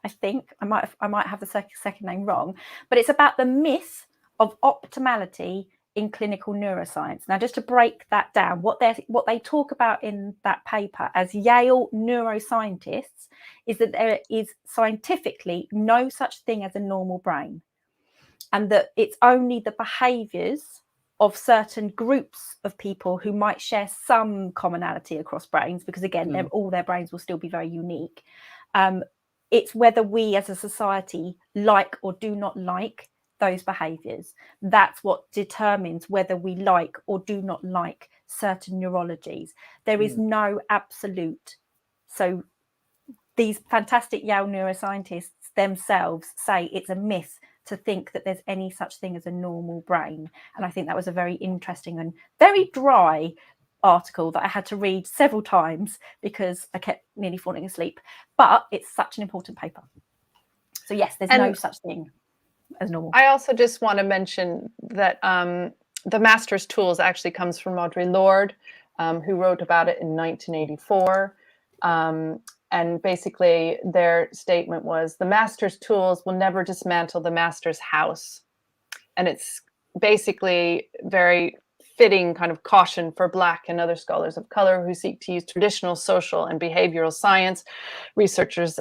I think I might have the second name wrong, but it's about the myth of optimality in clinical neuroscience. Now, just to break that down, what they talk about in that paper as Yale neuroscientists is that there is scientifically no such thing as a normal brain, and that it's only the behaviours of certain groups of people who might share some commonality across brains, because again, all their brains will still be very unique. It's whether we as a society like or do not like those behaviours. That's what determines whether we like or do not like certain neurologies. There is no absolute. So these fantastic Yale neuroscientists themselves say it's a myth to think that there's any such thing as a normal brain. And I think that was a very interesting and very dry article that I had to read several times because I kept nearly falling asleep. But it's such an important paper. So yes, there's no such thing as normal. I also just want to mention that the master's tools actually comes from Audre Lorde, who wrote about it in 1984. And basically their statement was, the master's tools will never dismantle the master's house. And it's basically very fitting kind of caution for Black and other scholars of color who seek to use traditional social and behavioral science researchers,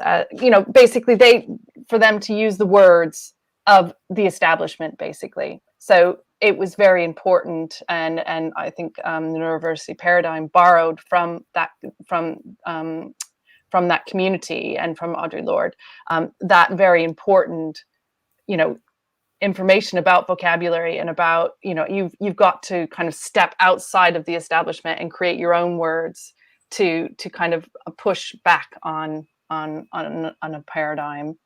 basically for them to use the words of the establishment, basically. So it was very important, and I think the Neurodiversity Paradigm borrowed from that community and from Audre Lorde that very important, information about vocabulary and about you've got to kind of step outside of the establishment and create your own words to kind of push back on a paradigm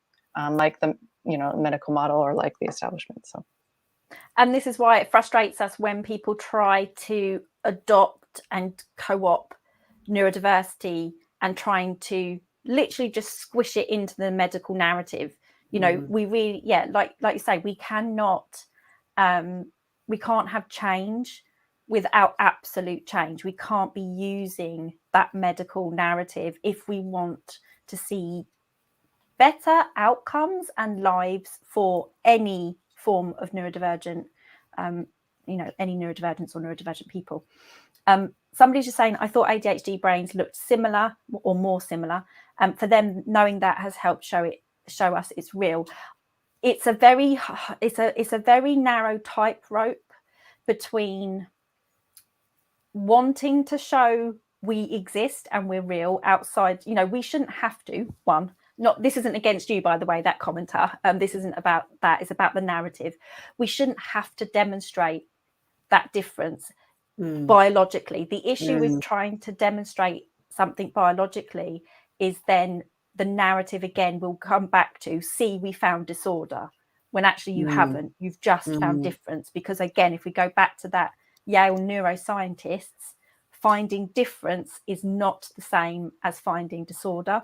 like the medical model or like the establishment. So, and this is why it frustrates us when people try to adopt and co-opt neurodiversity and trying to literally just squish it into the medical narrative. We really, like you say, we cannot, we can't have change without absolute change. We can't be using that medical narrative if we want to see better outcomes and lives for any form of neurodivergent, any neurodivergence or neurodivergent people. Somebody's just saying, I thought ADHD brains looked similar or more similar. For them, knowing that has helped show us it's real. It's a very narrow tightrope between wanting to show we exist and we're real outside. We shouldn't have to. This isn't against you, by the way, that commenter. This isn't about that. It's about the narrative. We shouldn't have to demonstrate that difference. biologically. The issue with trying to demonstrate something biologically is then the narrative again will come back to, see, we found disorder, when actually you haven't. You've just found difference. Because again, if we go back to that Yale neuroscientists, finding difference is not the same as finding disorder.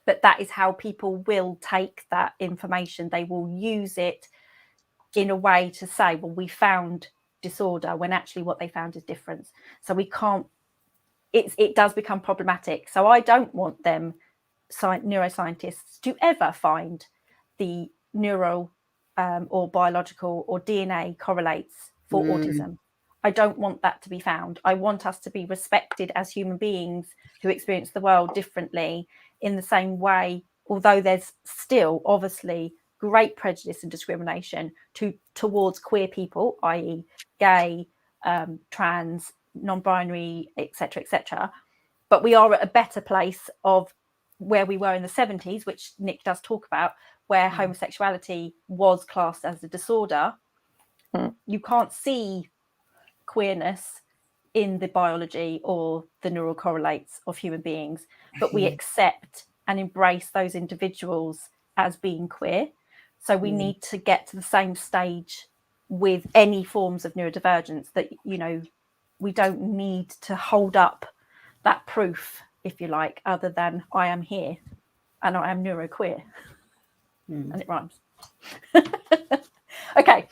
But that is how people will take that information. They will use it in a way to say, well, we found disorder, when actually what they found is difference. So we can't, it does become problematic. So I don't want them, neuroscientists, to ever find the neural or biological or DNA correlates for autism. I don't want that to be found. I want us to be respected as human beings who experience the world differently, in the same way, although there's still obviously great prejudice and discrimination towards queer people, i.e. gay, trans, non-binary, etc. But we are at a better place of where we were in the 70s, which Nick does talk about, where homosexuality was classed as a disorder. You can't see queerness in the biology or the neural correlates of human beings, but we accept and embrace those individuals as being queer. So we need to get to the same stage with any forms of neurodivergence, that, you know, we don't need to hold up that proof, if you like, other than I am here and I am neuroqueer. And it rhymes. Okay.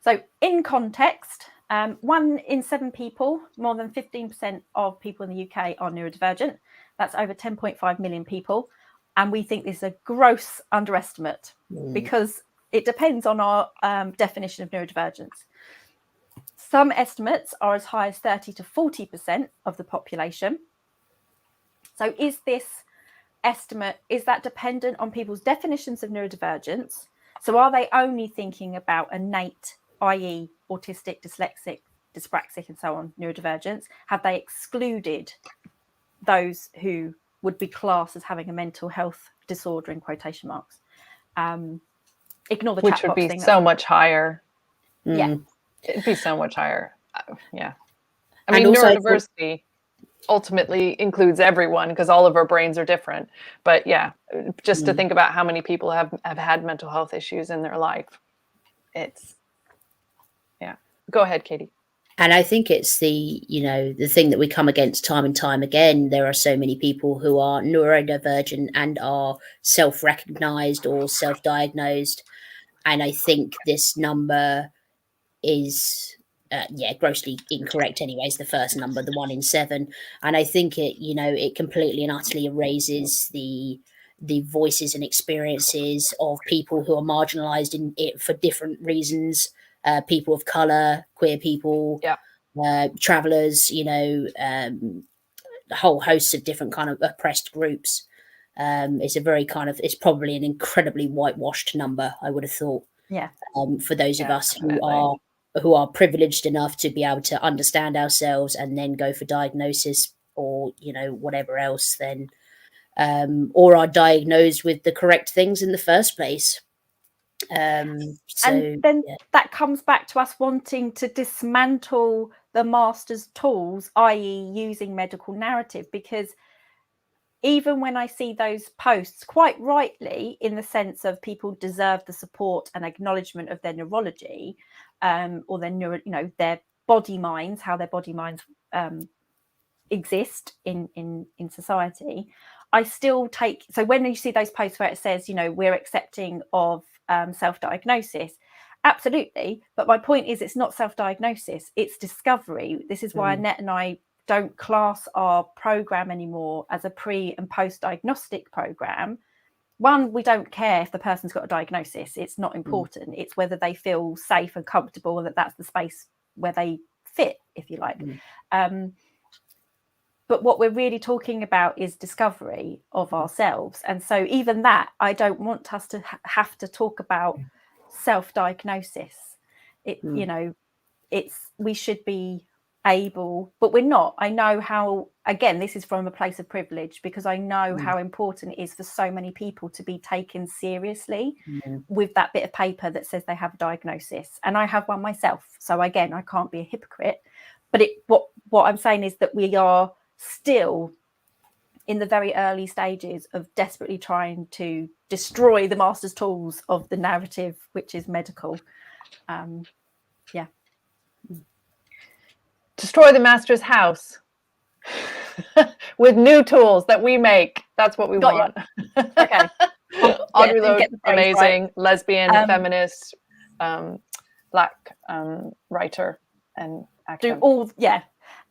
So in context, 1 in 7 people, more than 15% of people in the UK are neurodivergent. That's over 10.5 million people. And we think this is a gross underestimate, because it depends on our definition of neurodivergence. Some estimates are as high as 30 to 40% of the population. So is this estimate, is that dependent on people's definitions of neurodivergence? So are they only thinking about innate, i.e. autistic, dyslexic, dyspraxic and so on, neurodivergence? Have they excluded those who would be classed as having a mental health disorder, in quotation marks? Ignore the chat box thing. Which would be so much higher. Yeah. It'd be so much higher. Yeah. I mean, neurodiversity ultimately includes everyone, because all of our brains are different. But yeah, just to think about how many people have had mental health issues in their life. It's, yeah. Go ahead, Katie. And I think it's the thing that we come against time and time again. There are so many people who are neurodivergent and are self-recognized or self-diagnosed. And I think this number is, grossly incorrect anyways, the first number, the 1 in 7. And I think it completely and utterly erases the voices and experiences of people who are marginalized in it for different reasons. People of color, queer people, travelers, a whole host of different kind of oppressed groups. It's probably an incredibly whitewashed number, I would have thought. Yeah. For those of us who are privileged enough to be able to understand ourselves and then go for diagnosis or whatever else, then or are diagnosed with the correct things in the first place. And then that comes back to us wanting to dismantle the master's tools, i.e. using medical narrative, because even when I see those posts, quite rightly, in the sense of people deserve the support and acknowledgement of their neurology, or their their body minds, how their body minds exist in society, I still take. So when you see those posts where it says, we're accepting of self-diagnosis, absolutely. But my point is, it's not self-diagnosis, it's discovery. This is why Annette and I don't class our program anymore as a pre and post diagnostic program. One, we don't care if the person's got a diagnosis. It's not important. It's whether they feel safe and comfortable, and that's the space where they fit, if you like. But what we're really talking about is discovery of ourselves. And so even that, I don't want us to have to talk about self-diagnosis. We should be able, but we're not. I know how again, this is from a place of privilege, because I know how important it is for so many people to be taken seriously with that bit of paper that says they have a diagnosis. And I have one myself. So again, I can't be a hypocrite. But what I'm saying is that we are still in the very early stages of desperately trying to destroy the master's tools of the narrative, which is medical. Destroy the master's house with new tools that we make. That's what we want. Okay. Audre Lorde, amazing, right. Lesbian, feminist, Black writer and actor. Do all,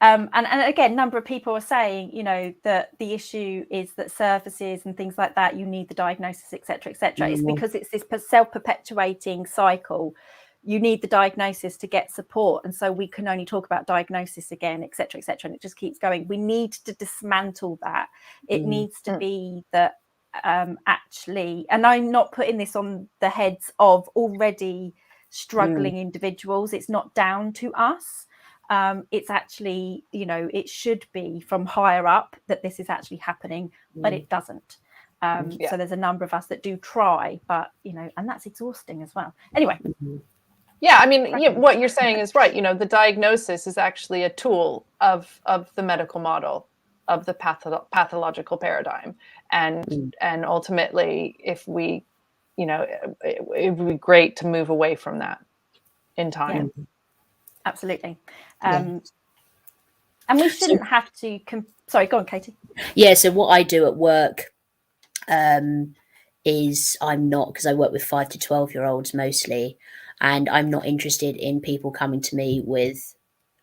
and again, number of people are saying, you know, that the issue is that services and things like that, you need the diagnosis, etc., etc. It's because it's this self-perpetuating cycle. You need the diagnosis to get support, and so we can only talk about diagnosis again, etc., etc., and it just keeps going. We need to dismantle that. It needs to be that actually, and I'm not putting this on the heads of already struggling individuals. It's not down to us. It's actually, you know, it should be from higher up that this is actually happening, but it doesn't. So there's a number of us that do try, but, you know, and that's exhausting as well. Anyway. Yeah, I mean, what you're saying is right. You know, the diagnosis is actually a tool of the medical model, of the pathological paradigm. And ultimately, if we, you know, it would be great to move away from that in time. Yeah. Absolutely. And we shouldn't have to... Sorry, go on, Katie. Yeah, so what I do at work is I'm not, because I work with 5 to 12-year-olds mostly, and I'm not interested in people coming to me with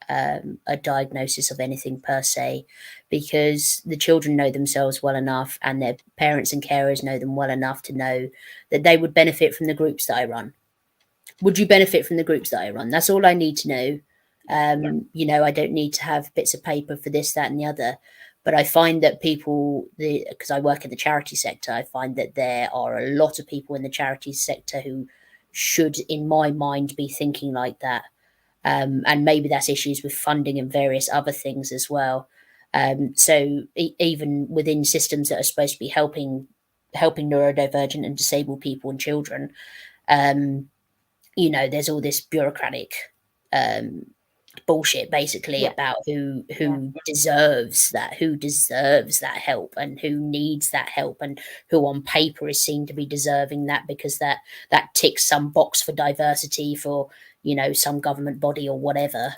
a diagnosis of anything per se, because the children know themselves well enough and their parents and carers know them well enough to know that they would benefit from the groups that I run. Would you benefit from the groups that I run? That's all I need to know. You know, I don't need to have bits of paper for this, that, and the other. But I find that people, because I work in the charity sector, I find that there are a lot of people in the charity sector who should, in my mind, be thinking like that. And maybe that's issues with funding and various other things as well. So even within systems that are supposed to be helping neurodivergent and disabled people and children, you know, there's all this bureaucratic bullshit basically about who deserves that help and who needs that help and who on paper is seen to be deserving that because that ticks some box for diversity for, you know, some government body or whatever.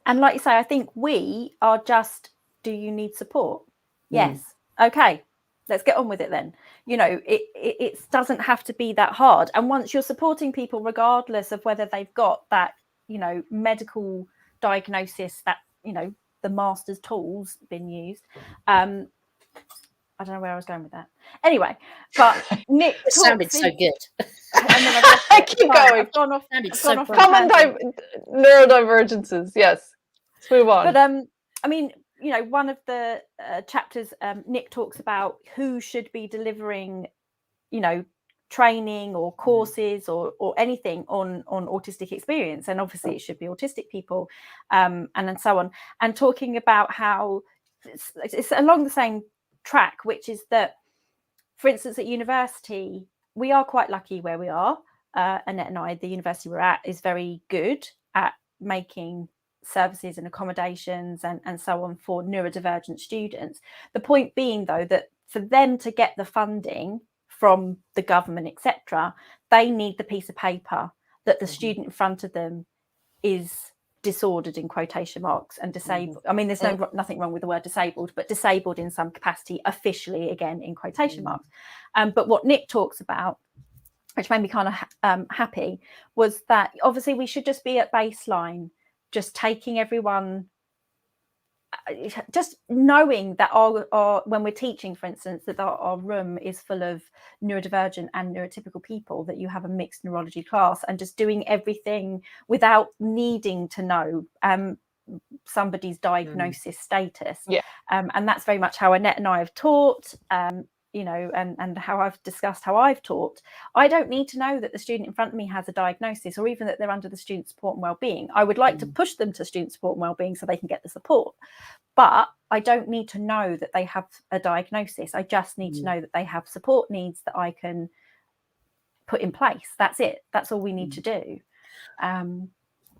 And like you say, I think we are just, do you need support? Yes. Okay, let's get on with it then. You know, it doesn't have to be that hard. And once you're supporting people, regardless of whether they've got that, you know, medical diagnosis, that, you know, the master's tools been used. I don't know where I was going with that. Anyway, but Nick it sounded so good. And then I keep going. I've gone off. Common neurodivergences. Yes. Let's move on. But I mean, you know, one of the chapters, Nick talks about who should be delivering, you know, training or courses or anything on autistic experience, and obviously it should be autistic people, and so on, and talking about how it's along the same track, which is that, for instance, at university we are quite lucky where we are. Annette and I, the university we're at is very good at making services and accommodations and so on for neurodivergent students. The point being, though, that for them to get the funding from the government, etc., they need the piece of paper that the student in front of them is disordered, in quotation marks, and disabled. I mean, there's nothing wrong with the word disabled, but disabled in some capacity, officially, again, in quotation marks. But what Nick talks about, which made me kind of happy, was that obviously we should just be at baseline, just taking everyone, just knowing that our when we're teaching, for instance, that our room is full of neurodivergent and neurotypical people, that you have a mixed neurology class, and just doing everything without needing to know somebody's diagnosis status. And that's very much how Annette and I have taught. You you know, and how I've discussed how I've taught, I don't need to know that the student in front of me has a diagnosis, or even that they're under the student support and wellbeing. I would like to push them to student support and wellbeing so they can get the support, but I don't need to know that they have a diagnosis. I just need to know that they have support needs that I can put in place. That's it. That's all we need to do.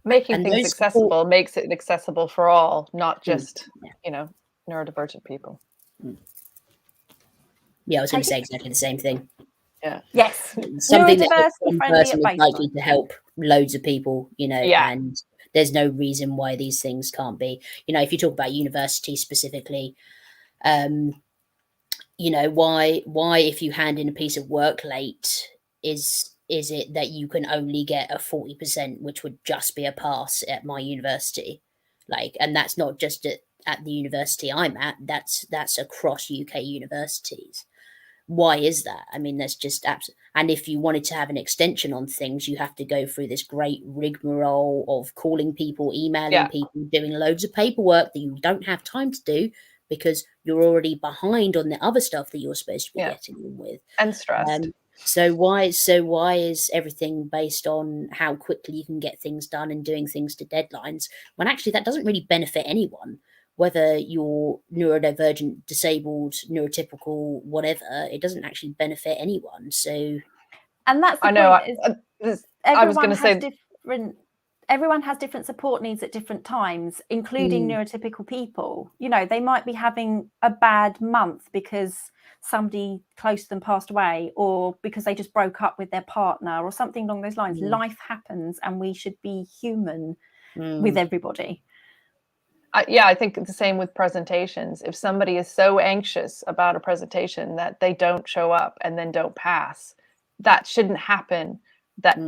Making things accessible makes it accessible for all, not just, you know, neurodivergent people. Yeah, I was going to say exactly the same thing. Yeah. Yes. Something that one person is likely to help loads of people, you know, and there's no reason why these things can't be. You know, if you talk about university specifically, you know, why if you hand in a piece of work late, is it that you can only get a 40%, which would just be a pass at my university? Like, and that's not just at the university I'm at, that's across UK universities. Why is that? I mean, that's just and if you wanted to have an extension on things, you have to go through this great rigmarole of calling people, emailing people, doing loads of paperwork that you don't have time to do because you're already behind on the other stuff that you're supposed to be getting on with. And stressed. So why is everything based on how quickly you can get things done and doing things to deadlines, when actually that doesn't really benefit anyone? Whether you're neurodivergent, disabled, neurotypical, whatever, it doesn't actually benefit anyone. So, and that's the point. I was going to say everyone has different support needs at different times, including neurotypical people. You know, they might be having a bad month because somebody close to them passed away, or because they just broke up with their partner, or something along those lines. Life happens, and we should be human with everybody. I think the same with presentations. If somebody is so anxious about a presentation that they don't show up and then don't pass, that shouldn't happen. That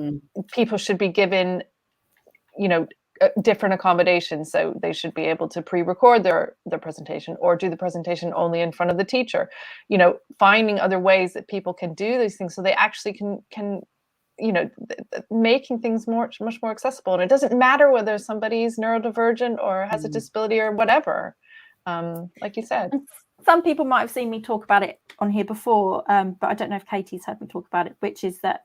people should be given, you know, different accommodations. So they should be able to pre-record their presentation, or do the presentation only in front of the teacher. You know, finding other ways that people can do these things so they actually can you know, making things much more accessible. And it doesn't matter whether somebody's neurodivergent or has a disability or whatever, like you said. Some people might have seen me talk about it on here before, but I don't know if Katie's heard me talk about it, which is that,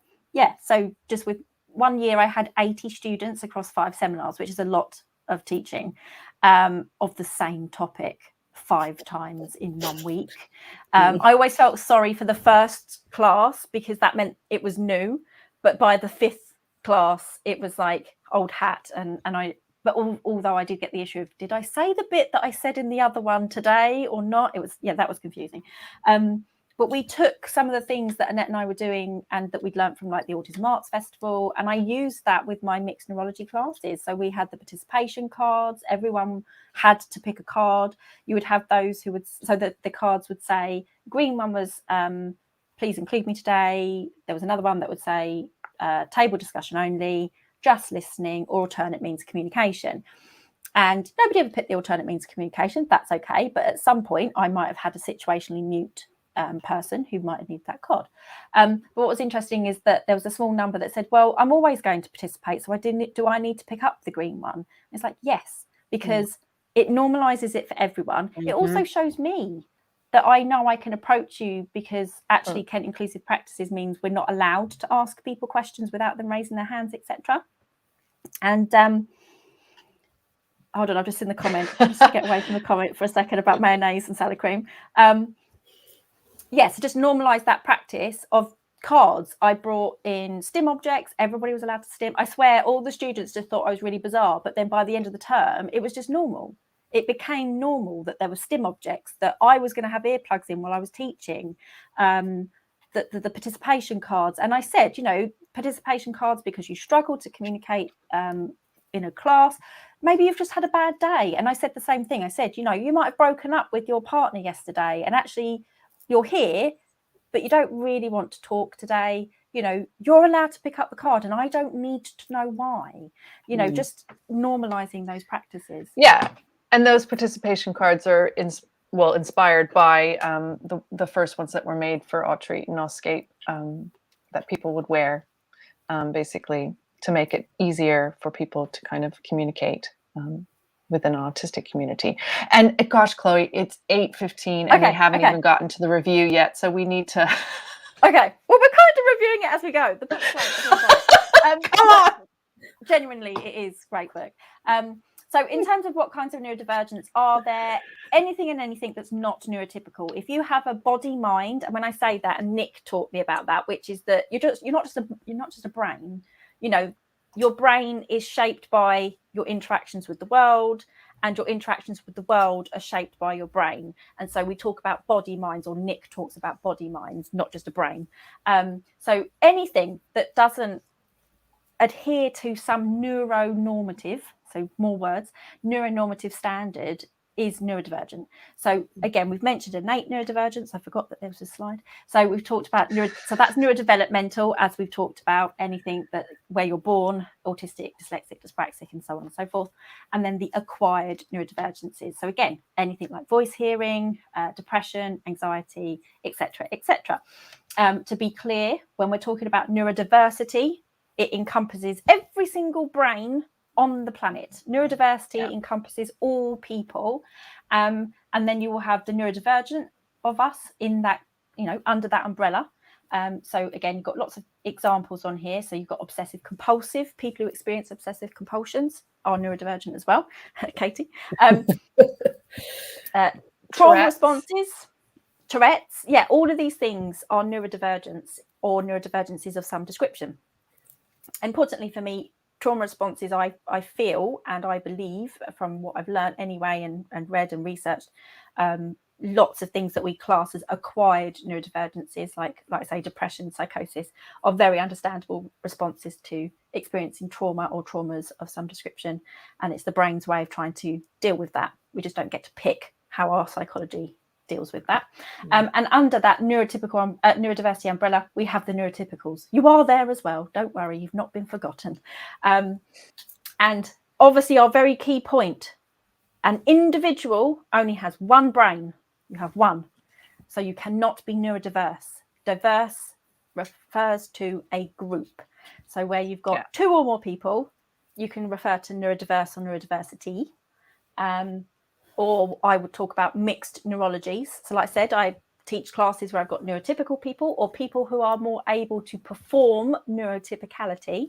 so just with 1 year, I had 80 students across 5 seminars, which is a lot of teaching of the same topic 5 times in 1 week. I always felt sorry for the first class because that meant it was new. But by the 5th class, it was like old hat. Although I did get the issue of, did I say the bit that I said in the other one today or not? It was, that was confusing. But we took some of the things that Annette and I were doing and that we'd learned from like the Autism Arts Festival. And I used that with my mixed neurology classes. So we had the participation cards. Everyone had to pick a card. You would have those who would, so that the cards would say, green one was, please include me today. There was another one that would say, table discussion only, just listening, or alternate means of communication. And nobody ever picked the alternate means of communication. That's okay. But at some point, I might have had a situationally mute person who might have needed that card. But what was interesting is that there was a small number that said, well, I'm always going to participate. So do I need to pick up the green one? And it's like, yes, because it normalizes it for everyone. It also shows me that I know I can approach you, because actually Kent Inclusive Practices means we're not allowed to ask people questions without them raising their hands, etc. And hold on, I've just seen the comment. Just to get away from the comment for a second about mayonnaise and salad cream. So just normalise that practice of cards. I brought in STEM objects. Everybody was allowed to STEM. I swear all the students just thought I was really bizarre. But then by the end of the term, it was just normal. It became normal that there were STEM objects, that I was going to have earplugs in while I was teaching, the participation cards. And I said, you know, participation cards because you struggle to communicate in a class. Maybe you've just had a bad day. And I said the same thing. I said, you know, you might have broken up with your partner yesterday and actually you're here, but you don't really want to talk today. You know, you're allowed to pick up the card and I don't need to know why, you know, just normalizing those practices. Yeah. And those participation cards are inspired by the first ones that were made for Autreat and Auskate that people would wear, basically to make it easier for people to kind of communicate. within an autistic community. And gosh, Chloe, it's 8:15 and we haven't even gotten to the review yet. So we need to. Okay. Well, we're kind of reviewing it as we go. The book's great. Come on. Genuinely, it is great work. So in terms of what kinds of neurodivergence are there, anything that's not neurotypical. If you have a body mind, and when I say that, and Nick taught me about that, which is that you're not just a brain. You know, your brain is shaped by your interactions with the world, and your interactions with the world are shaped by your brain. And so we talk about body minds, or Nick talks about body minds, not just a brain. So anything that doesn't adhere to some neuronormative, so more words, neuronormative standard is neurodivergent. So again, we've mentioned innate neurodivergence. I forgot that there was a slide. So we've talked about so that's neurodevelopmental, as we've talked about anything that where you're born, autistic, dyslexic, dyspraxic, and so on and so forth. And then the acquired neurodivergences. So again, anything like voice hearing, depression, anxiety, etc., etc. To be clear, when we're talking about neurodiversity, it encompasses every single brain on the planet. Neurodiversity encompasses all people. And then you will have the neurodivergent of us in that, under that umbrella. So again, you've got lots of examples on here. So you've got obsessive compulsive. People who experience obsessive compulsions are neurodivergent as well. Katie. Trauma responses, Tourette's. Yeah, all of these things are neurodivergence or neurodivergencies of some description. Importantly for me, trauma responses, I feel and I believe from what I've learned anyway and read and researched, lots of things that we class as acquired neurodivergencies, like I say, depression, psychosis, are very understandable responses to experiencing trauma or traumas of some description. And it's the brain's way of trying to deal with that. We just don't get to pick how our psychology deals with that. And under that neurotypical neurodiversity umbrella, we have the neurotypicals. You are there as well. Don't worry, you've not been forgotten. And obviously our very key point, an individual only has one brain. You have one. So you cannot be neurodiverse. Diverse refers to a group. So where you've got two or more people, you can refer to neurodiverse or neurodiversity. Or I would talk about mixed neurologies. So like I said, I teach classes where I've got neurotypical people or people who are more able to perform neurotypicality,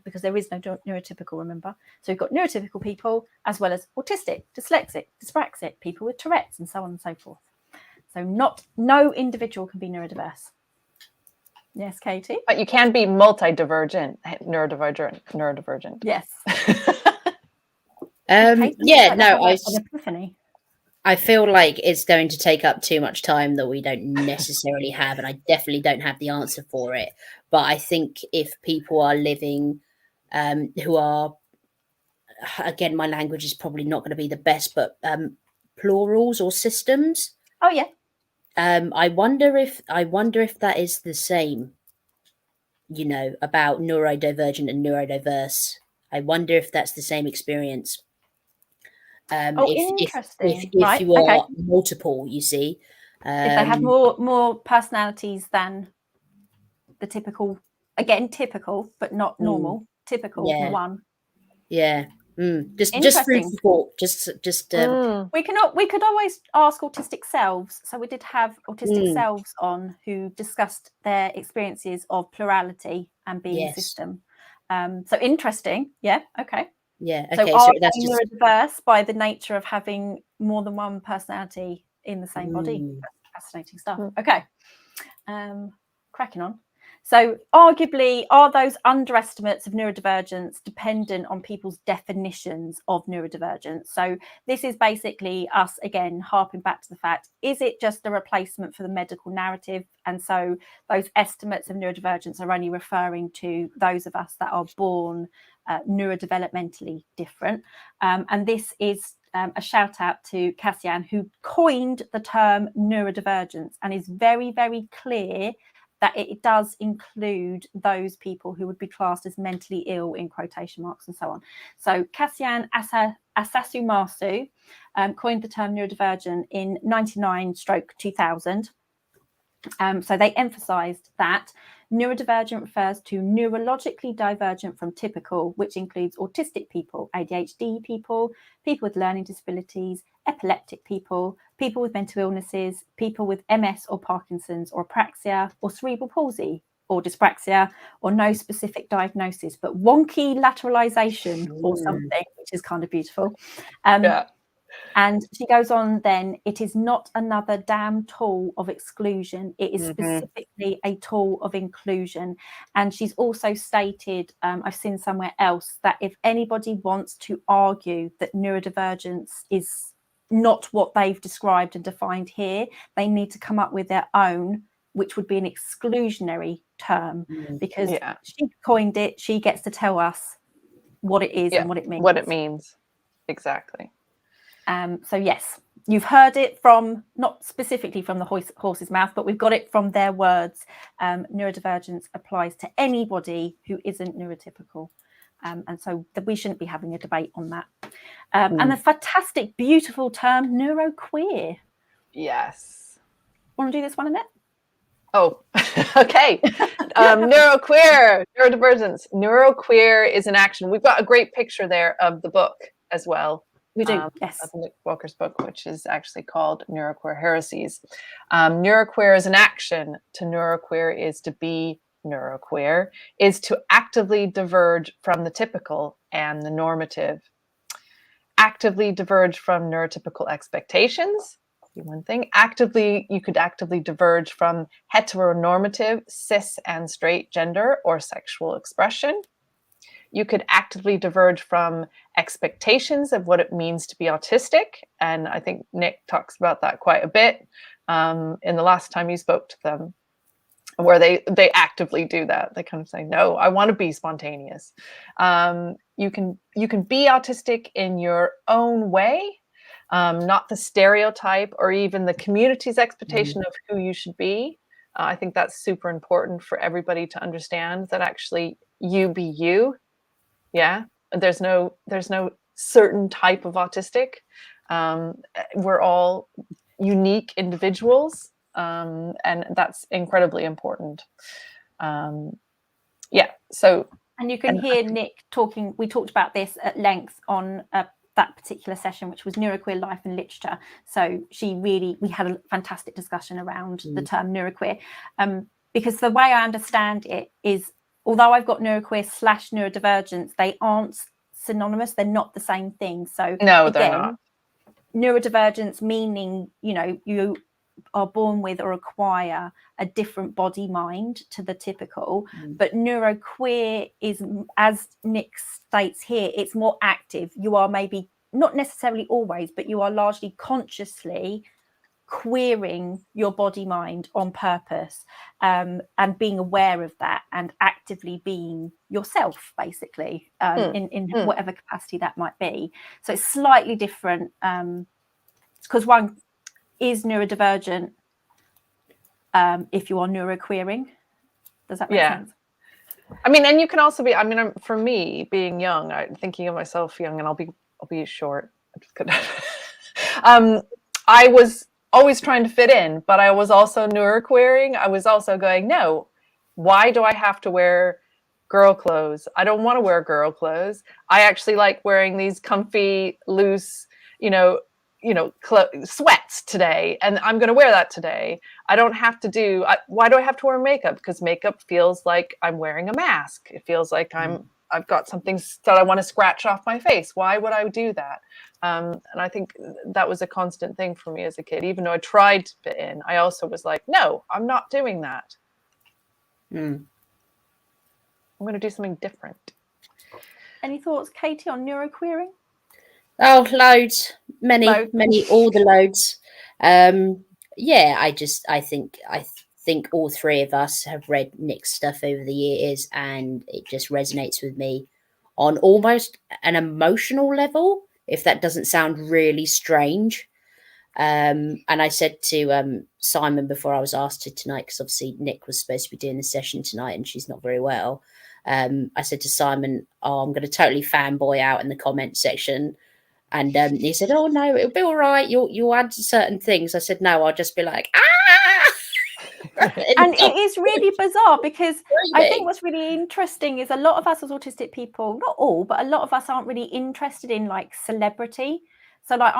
because there is no neurotypical, remember. So you've got neurotypical people as well as autistic, dyslexic, dyspraxic, people with Tourette's, and so on and so forth. So no individual can be neurodiverse. Yes, Katie? But you can be multi-divergent, neurodivergent. Yes. I feel like it's going to take up too much time that we don't necessarily have, and I definitely don't have the answer for it. But I think if people are living who are, again, my language is probably not going to be the best, but plurals or systems. Oh yeah. I wonder if that is the same, about neurodivergent and neurodiverse. I wonder if that's the same experience. Interesting. If you are multiple, you see, if they have more personalities than the typical, again, typical but not normal, typical one. Yeah. Just food for thought. We could always ask autistic selves. So we did have autistic selves on who discussed their experiences of plurality and being a system. So interesting. Yeah. Okay. Yeah. Okay. So that's neurodiverse by the nature of having more than one personality in the same body. Fascinating stuff. Okay. Cracking on. So arguably, are those underestimates of neurodivergence dependent on people's definitions of neurodivergence? So this is basically us, again, harping back to the fact, is it just a replacement for the medical narrative? And so those estimates of neurodivergence are only referring to those of us that are born neurodevelopmentally different. And this is a shout out to Cassian, who coined the term neurodivergence and is very, very clear that it does include those people who would be classed as mentally ill in quotation marks and so on. So Cassian Asasumasu coined the term neurodivergent in 1999-2000. So they emphasised that neurodivergent refers to neurologically divergent from typical, which includes autistic people, ADHD people, people with learning disabilities, epileptic people, people with mental illnesses, people with MS or Parkinson's or apraxia or cerebral palsy or dyspraxia, or no specific diagnosis, but wonky lateralization or something, which is kind of beautiful. And she goes on then, it is not another damn tool of exclusion. It is specifically a tool of inclusion. And she's also stated, I've seen somewhere else, that if anybody wants to argue that neurodivergence is not what they've described and defined here, they need to come up with their own, which would be an exclusionary term, because she coined it. She gets to tell us what it is and what it means. What it means. Exactly. So yes, you've heard it from, not specifically from the horse's mouth, but we've got it from their words. Neurodivergence applies to anybody who isn't neurotypical. And so we shouldn't be having a debate on that. And the fantastic, beautiful term, NeuroQueer. Yes. Want to do this one, Annette? Oh, okay. NeuroQueer, neurodivergence. NeuroQueer is an action. We've got a great picture there of the book as well. We do, yes. Of Nick Walker's book, which is actually called NeuroQueer Heresies. NeuroQueer is an action. To NeuroQueer is to be NeuroQueer, is to actively diverge from the typical and the normative. Actively diverge from neurotypical expectations. One thing. You could actively diverge from heteronormative, cis and straight gender or sexual expression. You could actively diverge from expectations of what it means to be autistic. And I think Nick talks about that quite a bit in the last time you spoke to them, where they actively do that. They kind of say, no, I want to be spontaneous. You can be autistic in your own way, not the stereotype or even the community's expectation of who you should be. I think that's super important for everybody to understand, that actually you be you. Yeah, there's no certain type of autistic. We're all unique individuals, and that's incredibly important. So. And you can hear Nick talking. We talked about this at length on that particular session, which was NeuroQueer Life and Literature. So we had a fantastic discussion around the term NeuroQueer, because the way I understand it is, although I've got NeuroQueer / neurodivergence, they aren't synonymous. They're not the same thing. So no, again, they're not. Neurodivergence meaning, you are born with or acquire a different body mind to the typical, but NeuroQueer is, as Nick states here, it's more active. You are maybe not necessarily always, but you are largely consciously queering your body mind on purpose, and being aware of that and actively being yourself, basically, in whatever capacity that might be. So it's slightly different, because one is neurodivergent if you are neuroqueering. Does that make sense? I mean, and you can also be, for me, being young, I'm thinking of myself young, and I'll be short. I'm just kidding. I was always trying to fit in, but I was also neuroqueering. I was also going, no, why do I have to wear girl clothes? I don't want to wear girl clothes. I actually like wearing these comfy, loose, sweats today, and I'm going to wear that today. I don't have to why do I have to wear makeup? Because makeup feels like I'm wearing a mask. It feels like I've got something that I want to scratch off my face. Why would I do that? And I think that was a constant thing for me as a kid. Even though I tried to fit in, I also was like, no, I'm not doing that. I'm going to do something different. Any thoughts, Katie, on neuroqueering? Oh, loads, many, all the loads. I think all three of us have read Nick's stuff over the years, and it just resonates with me on almost an emotional level, if that doesn't sound really strange. And I said to Simon before I was asked to tonight, because obviously Nick was supposed to be doing the session tonight and she's not very well. I said to Simon, I'm going to totally fanboy out in the comment section. And he said, oh, no, it'll be all right. You'll add certain things. I said, no, I'll just be like, ah! And it is really bizarre, because I think what's really interesting is a lot of us as autistic people, not all, but a lot of us aren't really interested in like celebrity. So like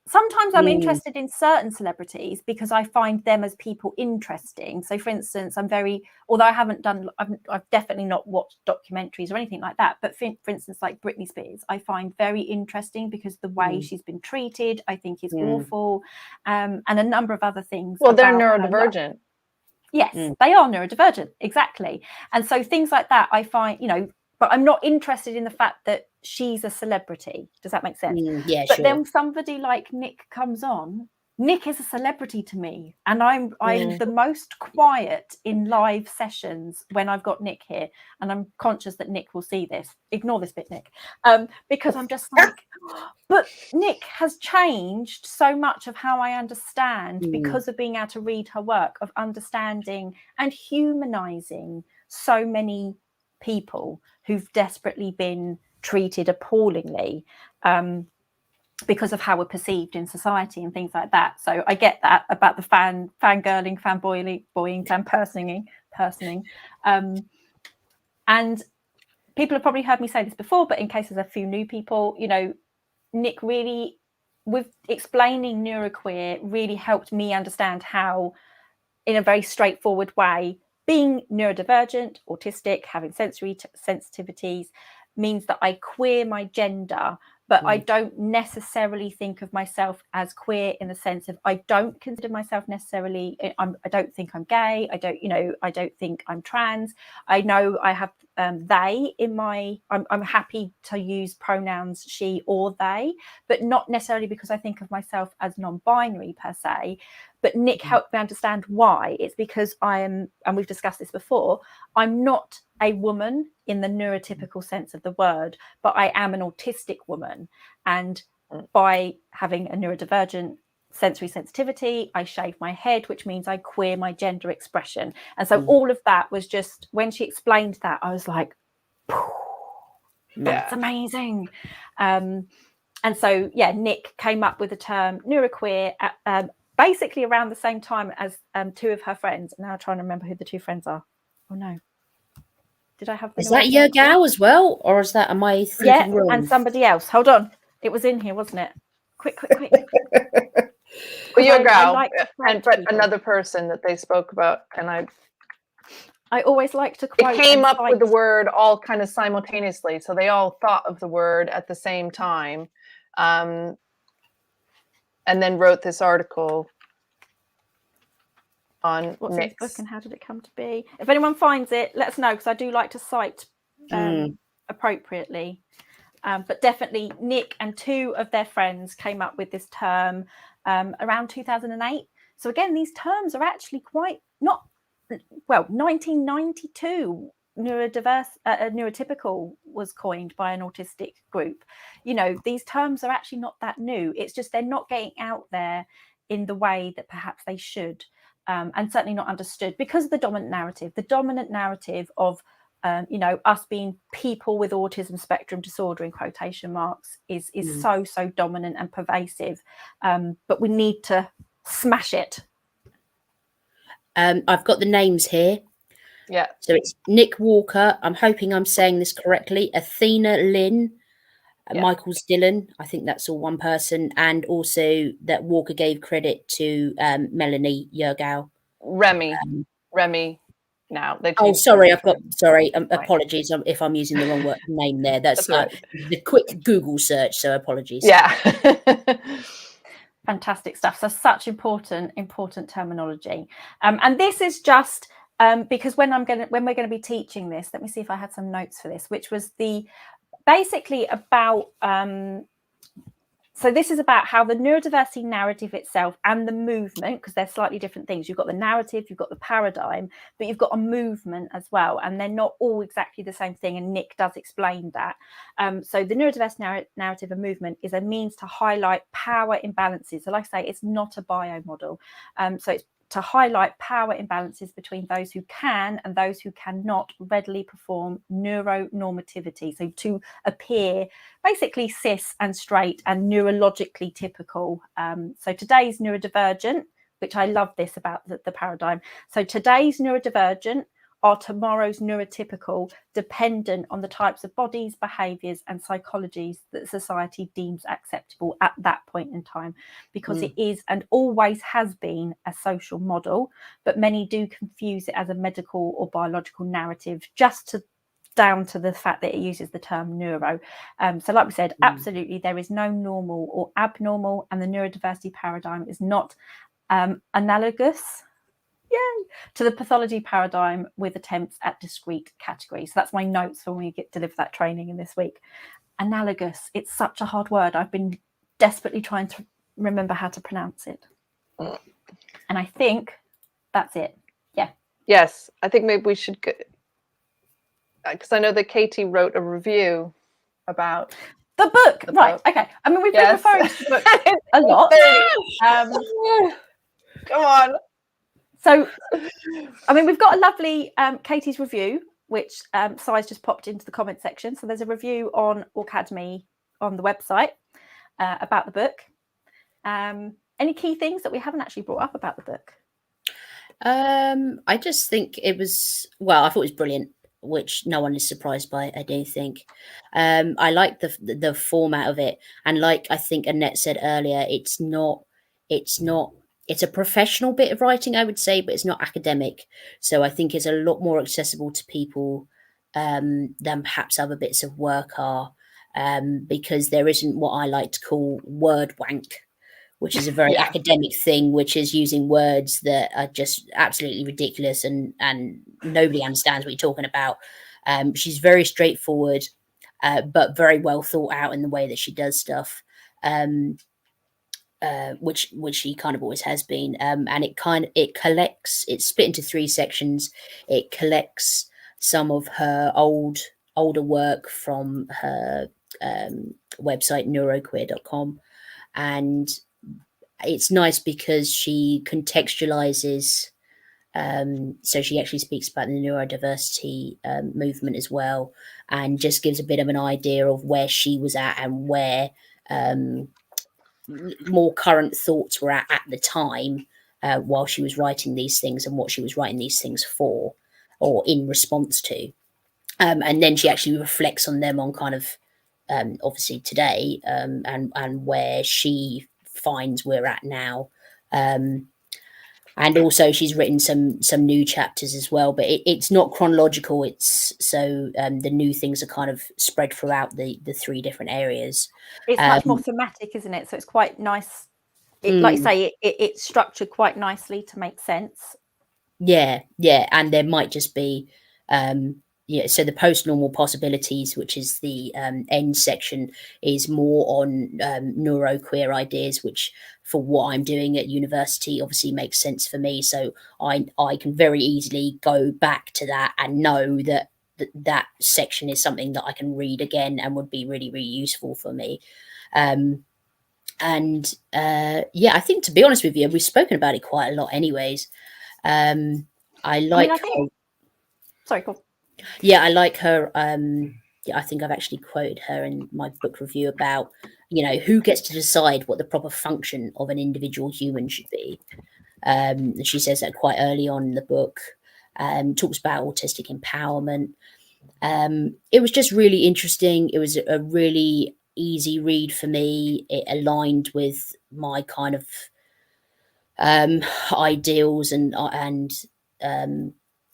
sometimes I'm interested in certain celebrities because I find them as people interesting. So for instance, although I haven't done, I've definitely not watched documentaries or anything like that. But for instance, like Britney Spears, I find very interesting because the way she's been treated, I think is awful. And a number of other things. Well, they're neurodivergent. Yes, they are neurodivergent. Exactly. And so things like that, I find, but I'm not interested in the fact that she's a celebrity. Does that make sense? Yeah, but sure. Then somebody like Nick comes on. Nick is a celebrity to me, and I'm the most quiet in live sessions when I've got Nick here, and I'm conscious that Nick will see this. Ignore this bit, Nick, because I'm just like, but Nick has changed so much of how I understand because of being able to read her work, of understanding and humanizing so many people who've desperately been treated appallingly because of how we're perceived in society and things like that. So I get that about the fangirling, fanboying, fan-personing. And people have probably heard me say this before, but in case there's a few new people, Nick really, with explaining NeuroQueer, really helped me understand how, in a very straightforward way, being neurodivergent, autistic, having sensory sensitivities means that I queer my gender, but I don't necessarily think of myself as queer in the sense of I don't consider myself necessarily, I don't think I'm gay. I don't think I'm trans. I know I have they in my, I'm happy to use pronouns she or they, but not necessarily because I think of myself as non-binary per se. But Nick helped me understand why. It's because I am, and we've discussed this before, I'm not a woman in the neurotypical sense of the word, but I am an autistic woman. And by having a neurodivergent sensory sensitivity, I shave my head, which means I queer my gender expression. And so all of that was just, when she explained that, I was like, that's amazing. And so, Nick came up with the term neuroqueer basically around the same time as two of her friends. Now I'm trying to remember who the two friends are. Oh no. Did I have the Is that your gal as well? Or is that, am I thinking wrong? And somebody else. Hold on. It was in here, wasn't it? Quick. Well, your gal, but another person that they spoke about, and I always like to quote. It came up with the word all kind of simultaneously. So they all thought of the word at the same time. And then wrote this article on what's in this book and how did it come to be. If anyone finds it, let us know, because I do like to cite appropriately. But definitely Nick and two of their friends came up with this term around 2008. So again, these terms are actually quite not, 1992 neurotypical was coined by an autistic group. These terms are actually not that new. It's just they're not getting out there in the way that perhaps they should, and certainly not understood because of the dominant narrative of us being people with autism spectrum disorder in quotation marks is so dominant and pervasive, but we need to smash it. I've got the names here. Yeah. So it's Nick Walker. I'm hoping I'm saying this correctly. Athena Lynn, Michael Dillon. I think that's all one person. And also that Walker gave credit to Melanie Yergau. Remy. Now. Sorry. Apologies if I'm using the wrong name there. That's right. The quick Google search. So apologies. Yeah. Fantastic stuff. So such important terminology. And this is just because when we're going to be teaching this, let me see if I had some notes for this, which was basically about so this is about how the neurodiversity narrative itself and the movement, because they're slightly different things. You've got the narrative, you've got the paradigm, but you've got a movement as well, and they're not all exactly the same thing, and Nick does explain that. So the neurodiversity narrative and movement is a means to highlight power imbalances. So like I say, it's not a bio model. So it's to highlight power imbalances between those who can and those who cannot readily perform neuronormativity. So to appear basically cis and straight and neurologically typical. So today's neurodivergent which I love this about the paradigm. So today's neurodivergent are tomorrow's neurotypical, dependent on the types of bodies, behaviours and psychologies that society deems acceptable at that point in time, because it is and always has been a social model, but many do confuse it as a medical or biological narrative, just down to the fact that it uses the term neuro. So like we said, absolutely, there is no normal or abnormal, and the neurodiversity paradigm is not analogous to the pathology paradigm with attempts at discrete categories. So that's my notes for when we get to deliver that training in this week. Analogous, it's such a hard word. I've been desperately trying to remember how to pronounce it. And I think that's it. Yeah. Yes, I think maybe we should, because I know that Katie wrote a review about the book. Right. Okay. I mean, we've been referring to the book a lot. Come on. So, I mean, we've got a lovely Katie's review, which Sai's just popped into the comment section. So there's a review on Aucademy on the website about the book. Any key things that we haven't actually brought up about the book? I just think it was, well, I thought it was brilliant, which no one is surprised by, I don't think. I like the format of it. And like I think Annette said earlier, it's a professional bit of writing, I would say, but it's not academic. So I think it's a lot more accessible to people than perhaps other bits of work are, because there isn't what I like to call word wank, which is a very academic thing, which is using words that are just absolutely ridiculous and nobody understands what you're talking about. She's very straightforward, but very well thought out in the way that she does stuff. Which she kind of always has been, and it collects. It's split into 3 sections. It collects some of her older work from her website NeuroQueer.com, and it's nice because she contextualizes. So she actually speaks about the neurodiversity movement as well, and just gives a bit of an idea of where she was at and where more current thoughts were at the time while she was writing these things, and what she was writing these things for or in response to. And then she actually reflects on them on kind of obviously today, and where she finds we're at now. And also she's written some new chapters as well, but it's not chronological. It's so the new things are kind of spread throughout the 3 different areas. It's much more thematic, isn't it? So it's quite nice. Like you say, it's structured quite nicely to make sense. Yeah. And there might just be so the post-normal possibilities, which is the end section, is more on neuroqueer ideas, which for what I'm doing at university obviously makes sense for me. So I can very easily go back to that and know that that section is something that I can read again and would be really, really useful for me. I think, to be honest with you, we've spoken about it quite a lot anyways. Sorry, cool. Yeah, I like her. I think I've actually quoted her in my book review about, who gets to decide what the proper function of an individual human should be. She says that quite early on in the book. Talks about autistic empowerment. It was just really interesting. It was a really easy read for me. It aligned with my kind of ideals and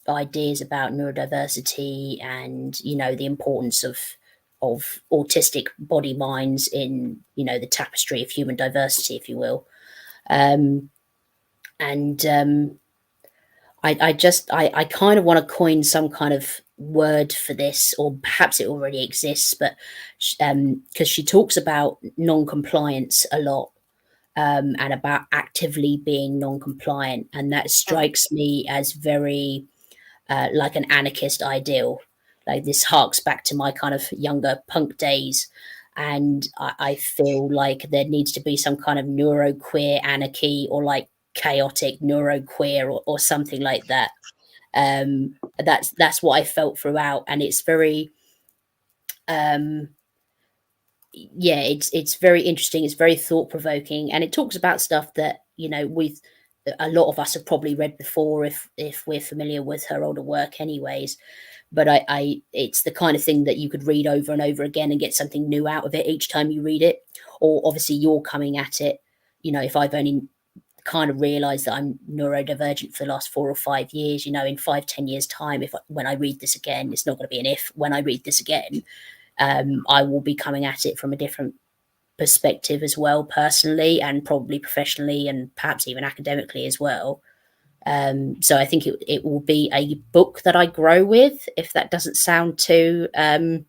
ideas about neurodiversity and the importance of autistic body minds in the tapestry of human diversity, if you will. I kind of want to coin some kind of word for this, or perhaps it already exists, but because she talks about non-compliance a lot, and about actively being non-compliant, and that strikes me as very like an anarchist ideal. Like, this harks back to my kind of younger punk days, and I feel like there needs to be some kind of neuroqueer anarchy, or like chaotic neuroqueer, or something like that. That's what I felt throughout, and it's very it's very interesting. It's very thought-provoking, and it talks about stuff that we've a lot of us have probably read before if we're familiar with her older work anyways. But it's the kind of thing that you could read over and over again and get something new out of it each time you read it. Or obviously you're coming at it, if I've only kind of realized that I'm neurodivergent for the last 4 or 5 years, in 5-10 years time, when I read this again, it's not going to be an if. When I read this again, I will be coming at it from a different perspective as well, personally and probably professionally and perhaps even academically as well. So I think it will be a book that I grow with, if that doesn't sound too emotional,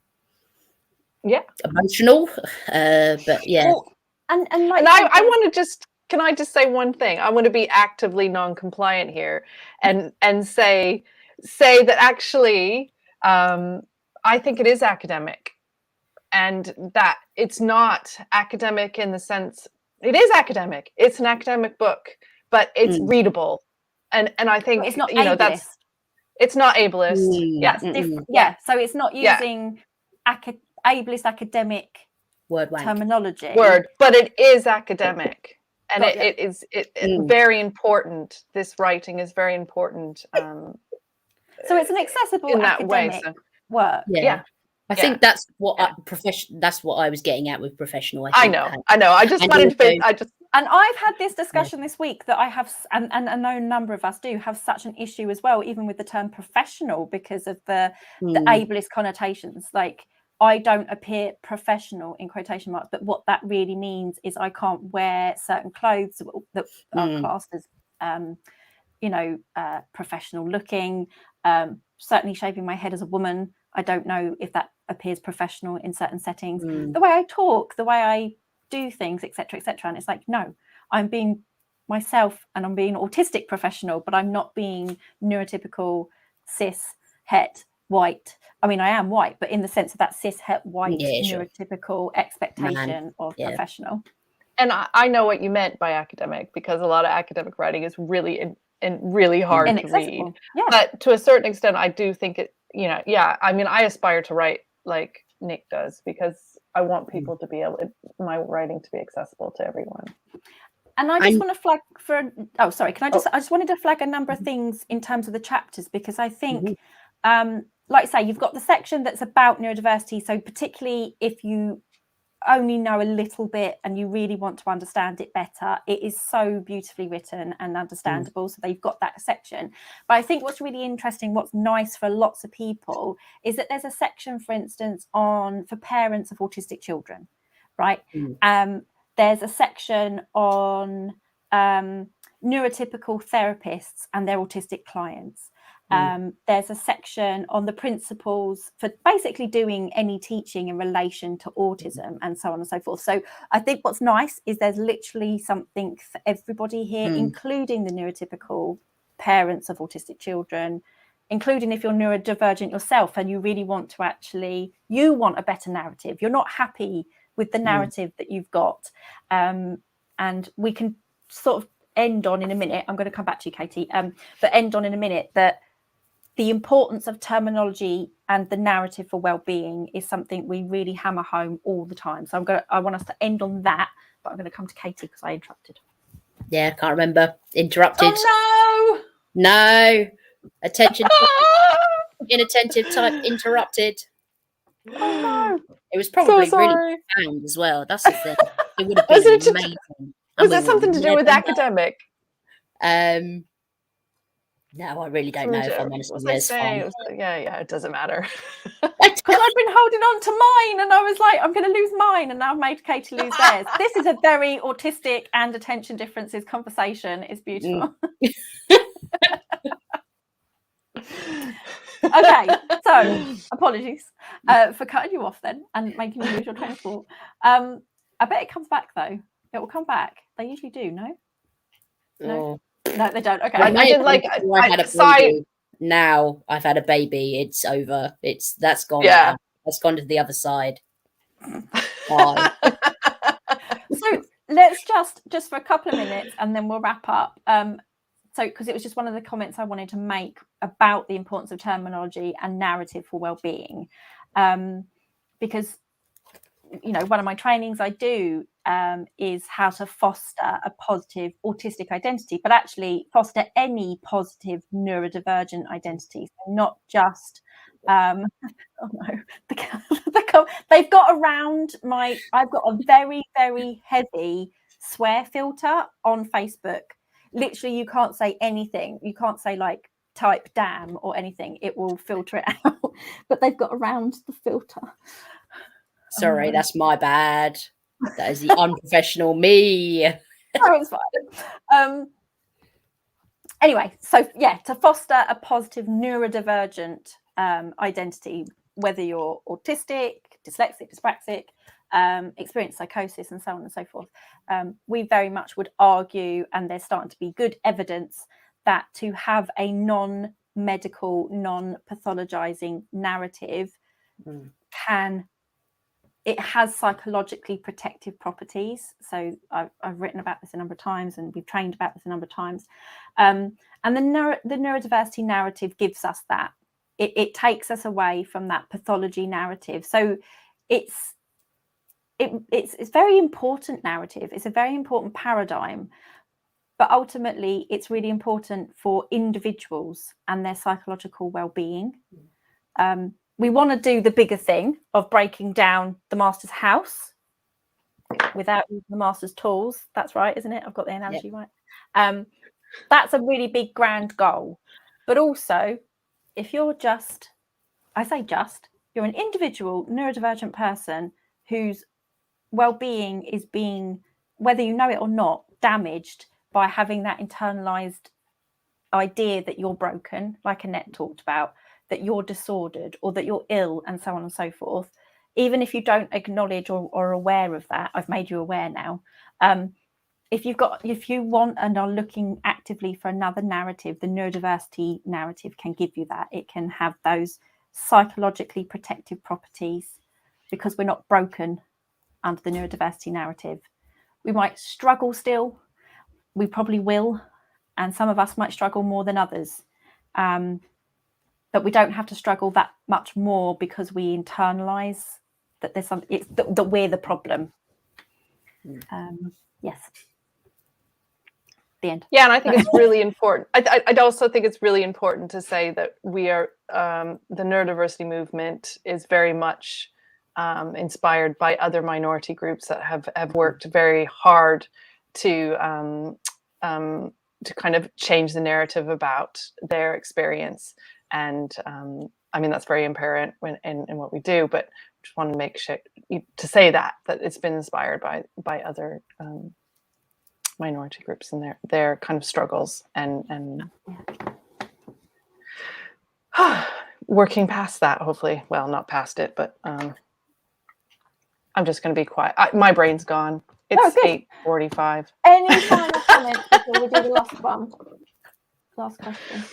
but yeah. Well, and I want to just, can I just say one thing? I want to be actively non-compliant here and say that actually I think it is academic, and that it's not academic in the sense, it is academic. It's an academic book, but it's readable. And I think it's not ableist. It's not ableist. Yeah. So it's not using ableist academic terminology. But it is academic. And it's very important. This writing is very important. So it's an accessible in that academic work. Yeah. I think that's what that's what I was getting at with professional. I know. I just wanted to. And I've had this discussion this week that I have, and I know a number of us do have such an issue as well, even with the term professional, because of the ableist connotations. Like, I don't appear professional in quotation marks, but what that really means is I can't wear certain clothes that are classed as, professional looking. Certainly shaving my head as a woman, I don't know if that appears professional in certain settings. The way I talk, the way I do things, etc., and it's like, no, I'm being myself and I'm being autistic professional, but I'm not being neurotypical cis het white. I mean, I am white, but in the sense of that cis het white neurotypical expectation of professional. And I know what you meant by academic, because a lot of academic writing is really really hard to read. But to a certain extent, I do think it, I mean, I aspire to write like Nick does, because I want people to be my writing to be accessible to everyone. And I just want to flag I just wanted to flag a number of things in terms of the chapters, because I think, like I say, you've got the section that's about neurodiversity. So particularly if you only know a little bit and you really want to understand it better, it is so beautifully written and understandable. So they've got that section. But I think what's really interesting, what's nice for lots of people, is that there's a section, for instance, for parents of autistic children, right? There's a section on neurotypical therapists and their autistic clients. There's a section on the principles for basically doing any teaching in relation to autism and so on and so forth. So I think what's nice is there's literally something for everybody here, including the neurotypical parents of autistic children, including if you're neurodivergent yourself and you really want to you want a better narrative. You're not happy with the narrative that you've got. And we can sort of end on in a minute. I'm going to come back to you, Katie, but end on in a minute that the importance of terminology and the narrative for well-being is something we really hammer home all the time. So I want us to end on that, but I'm going to come to Katie because I interrupted. Yeah, can't remember. Interrupted. Oh no! Attention. Inattentive type interrupted. Oh no! It was probably really profound as well. That's the thing. It would have been amazing. Was it something to do with academic? No, I really don't know, if I'm honest with you. Yeah, it doesn't matter. Because I've been holding on to mine and I was like, I'm going to lose mine, and now I've made Katie lose theirs. This is a very autistic and attention differences conversation. It's beautiful. Okay, so apologies for cutting you off then and making you lose your train of thought. I bet it comes back though. It will come back. They usually do, no? No. No, they don't. Okay. I had a baby. Now I've had a baby. It's over. That's gone. Yeah. That's gone to the other side. So let's just for a couple of minutes and then we'll wrap up. So because it was just one of the comments I wanted to make about the importance of terminology and narrative for well-being. Because one of my trainings I do is how to foster a positive autistic identity, but actually foster any positive neurodivergent identity, so not just oh no, they've got around I've got a very, very heavy swear filter on Facebook. Literally, you can't say anything. You can't say like type damn or anything. It will filter it out. But they've got around the filter. Sorry, that's my bad. That is the unprofessional me. Oh, it's fine. Anyway, so yeah, to foster a positive neurodivergent identity, whether you're autistic, dyslexic, dyspraxic, experience psychosis, and so on and so forth, we very much would argue, and there's starting to be good evidence, that to have a non-medical, non-pathologizing narrative it has psychologically protective properties. So I've written about this a number of times, and we've trained about this a number of times. And the neurodiversity narrative gives us that. It takes us away from that pathology narrative. So it's very important narrative. It's a very important paradigm. But ultimately, it's really important for individuals and their psychological well-being. We want to do the bigger thing of breaking down the master's house without using the master's tools. That's right, isn't it? I've got the analogy right. That's a really big, grand goal. But also, if you're you're an individual neurodivergent person whose well-being is being, whether you know it or not, damaged by having that internalized idea that you're broken, like Annette talked about, that you're disordered or that you're ill, and so on and so forth. Even if you don't acknowledge or are aware of that, I've made you aware now. If you want and are looking actively for another narrative, the neurodiversity narrative can give you that. It can have those psychologically protective properties because we're not broken under the neurodiversity narrative. We might struggle still. We probably will. And some of us might struggle more than others. But we don't have to struggle that much more because we internalize that there's something, that we're the problem. Yes. The end. Yeah, and I think it's really important. I'd also think it's really important to say that we are, the neurodiversity movement is very much inspired by other minority groups that have worked very hard to kind of change the narrative about their experience. And I mean, that's very apparent in what we do, but just want to make sure to say that it's been inspired by other minority groups and their kind of struggles and working past that, hopefully. Well, not past it, but I'm just going to be quiet. My brain's gone. It's 8:45. Any final comments before we do the last one? Last question.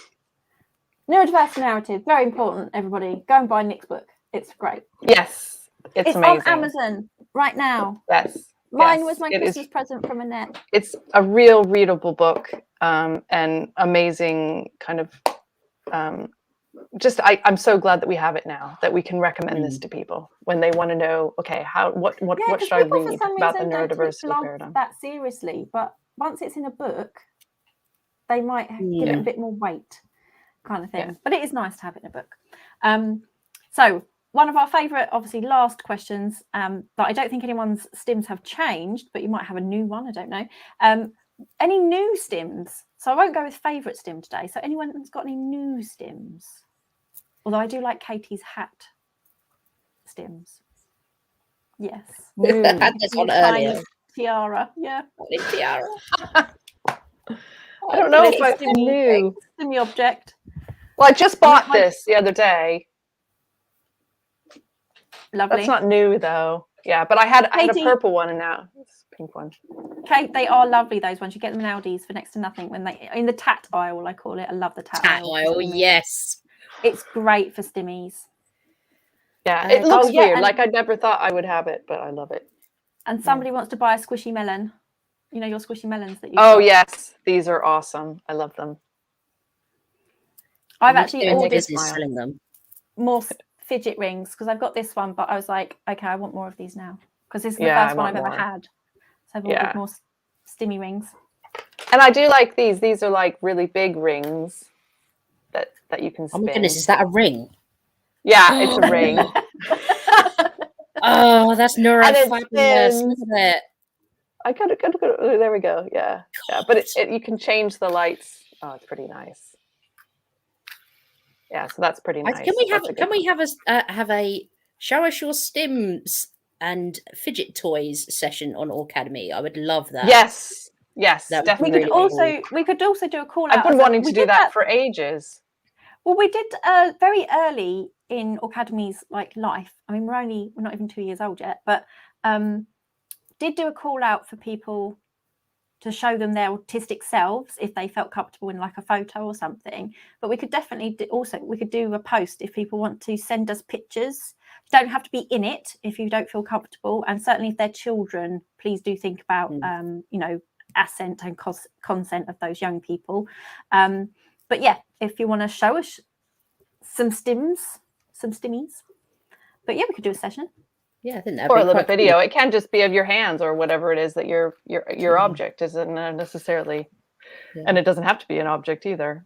Neurodiversity narrative, very important, everybody. Go and buy Nick's book. It's great. It's amazing. On Amazon right now. Yes. Mine was my Christmas present from Annette. It's a real readable book, and amazing kind of I'm so glad that we have it now, that we can recommend this to people when they want to know, okay, what should I read about the neurodiversity paradigm? That seriously, but once it's in a book, they might give it a bit more weight, kind of thing. Yeah. But it is nice to have it in a book. So one of our favourite, obviously, last questions that I don't think anyone's stims have changed, but you might have a new one, I don't know. Any new stims? So I won't go with favourite stim today. So anyone who's got any new stims? Although I do like Katie's hat stims. Yes. I had this one earlier. Tiara, yeah. Tiara. I don't know if I knew. Stimmy object. Well, I just bought this the other day. Lovely. That's not new though. Yeah, but I had a purple one and now it's a pink one. Kate, they are lovely, those ones. You get them in Aldi's for next to nothing when they in the tat aisle, I call it. I love the tat aisle. Yes. It's great for stimmies. Yeah, it looks weird. Like I never thought I would have it, but I love it. And somebody wants to buy a squishy melon. You know your squishy melons that you yes, these are awesome. I love them. I've actually ordered selling them. more fidget rings because I've got this one, but I was like, okay, I want more of these now. because this is the first one I've ever had. So I've ordered more stimmy rings. And I do like these. These are like really big rings that you can spin. Oh my goodness, is that a ring? Yeah, it's a ring. Oh, that's neurofabulous. Look at it. I gotta go. There we go. Yeah. But you can change the lights. Oh, it's pretty nice. Yeah, so that's pretty nice. Can we have a show us your stims and fidget toys session on Aucademy? I would love that. Yes, definitely. We could also do a call out. I've been wanting to do that for ages. Well, we did very early in Aucademy's life. I mean, we're not even 2 years old yet, but did do a call out for people to show them their autistic selves if they felt comfortable in a photo or something. But we could definitely we could do a post if people want to send us pictures. You don't have to be in it if you don't feel comfortable, and certainly if they're children, please do think about assent and consent of those young people. But yeah, if you want to show us some stimmies. But yeah, we could do a session. Yeah, I think that. Or a little video. Cool. It can just be of your hands or whatever it is that your object isn't necessarily, and it doesn't have to be an object either.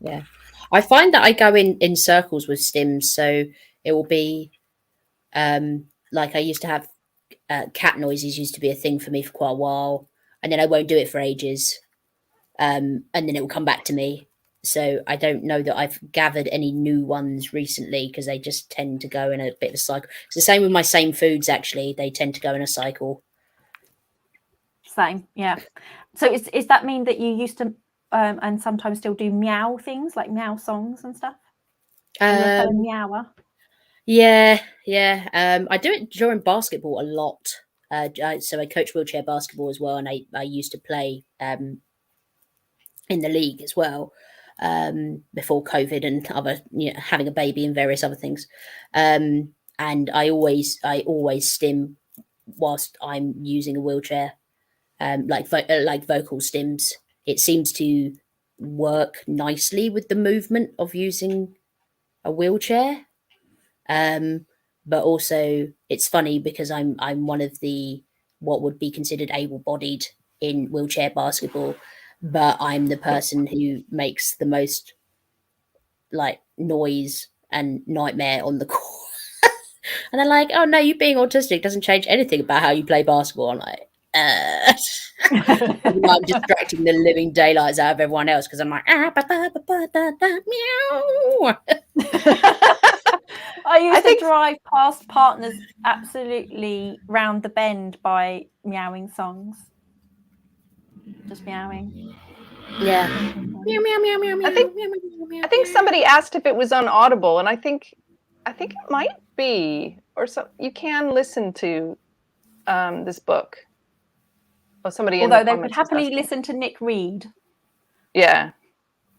Yeah, I find that I go in circles with stims, so it will be I used to have cat noises used to be a thing for me for quite a while, and then I won't do it for ages, and then it will come back to me. So I don't know that I've gathered any new ones recently because they just tend to go in a bit of a cycle. It's the same with my same foods, actually. They tend to go in a cycle. Same, yeah. So is that mean that you used to and sometimes still do meow things, like meow songs and stuff? Meower? Yeah. I do it during basketball a lot. So I coach wheelchair basketball as well, and I used to play in the league as well. Before COVID and other, having a baby and various other things, and I always stim whilst I'm using a wheelchair, like vocal stims. It seems to work nicely with the movement of using a wheelchair, but also it's funny because I'm one of the what would be considered able-bodied in wheelchair basketball. But I'm the person who makes the most noise and nightmare on the court. And they're like, oh no, you being autistic doesn't change anything about how you play basketball. I'm like, I'm distracting the living daylights out of everyone else because I'm like, meow. I used to drive past partners absolutely round the bend by meowing songs. Just meowing. Yeah. Meow, meow, meow, meow, meow. I think somebody asked if it was on Audible, and I think it might be, or so you can listen to this book. Or somebody. Although they would happily listen to Nick read. Yeah,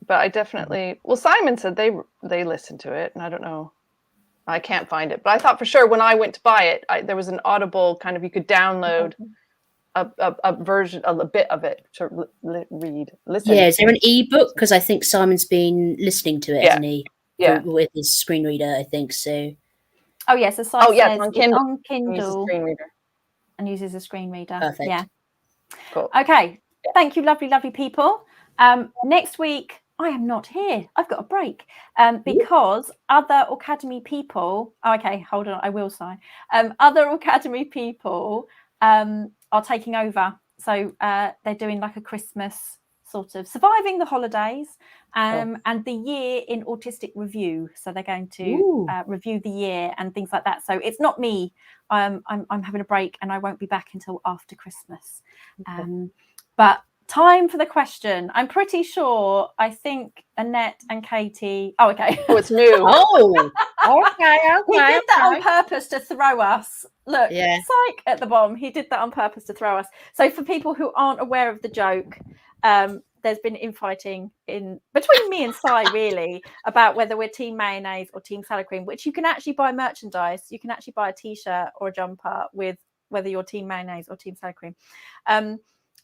but I definitely. Well, Simon said they listened to it, and I don't know. I can't find it, but I thought for sure when I went to buy it, there was an Audible kind of you could download. A version, a bit of it to listen. Yeah, is there an ebook? Because I think Simon's been listening to it, hasn't he? Yeah, with his screen reader, I think so. Oh yes, says on Kindle. On Kindle, screen reader. And uses a screen reader. Perfect. Yeah. Cool. Okay. Yeah. Thank you, lovely, lovely people. Next week I am not here. I've got a break because other Aucademy people. Oh, okay, hold on. I will sigh. Other Aucademy people. Are taking over, so they're doing a Christmas sort of surviving the holidays and the year in autistic review. So they're going to review the year and things like that. So it's not me. I'm having a break and I won't be back until after Christmas. But time for the question. I'm pretty sure. I think Annette and Katie. Oh, okay. Oh, it's new. Okay. He did that on purpose to throw us. Look, psych at the bottom. He did that on purpose to throw us. So for people who aren't aware of the joke, there's been infighting in between me and Sai really about whether we're team mayonnaise or team salad cream, which you can actually buy merchandise. You can actually buy a t-shirt or a jumper with whether you're team mayonnaise or team salad cream.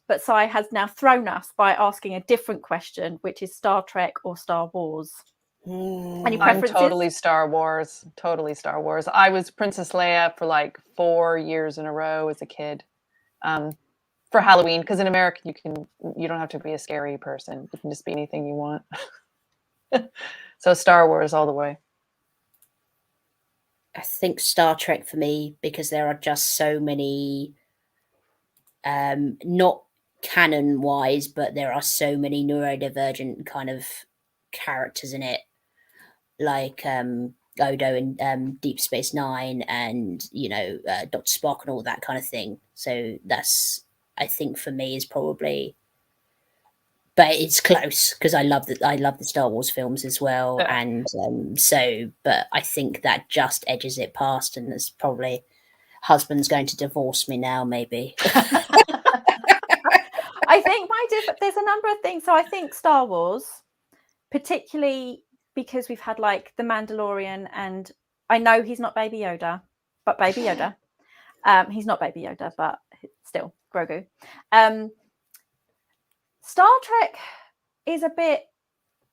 But Sai has now thrown us by asking a different question, which is Star Trek or Star Wars. Any I'm preferences? totally Star Wars. Totally Star Wars. I was Princess Leia for like 4 years in a row as a kid. For Halloween, because in America you don't have to be a scary person. You can just be anything you want. So Star Wars all the way. I think Star Trek for me, because there are just so many, not canon wise, but there are so many neurodivergent kind of characters in it, like Odo in Deep Space Nine, and Dr. Spock and all that kind of thing. So that's, I think, for me is probably, but it's close because I love the Star Wars films as well, Yeah. and but I think that just edges it past, and there's probably husband's going to divorce me now, maybe. I think there's a number of things. So I think Star Wars, particularly because we've had like The Mandalorian, and I know he's not Baby Yoda, but Baby Yoda. He's not Baby Yoda, but still Grogu. Star Trek is a bit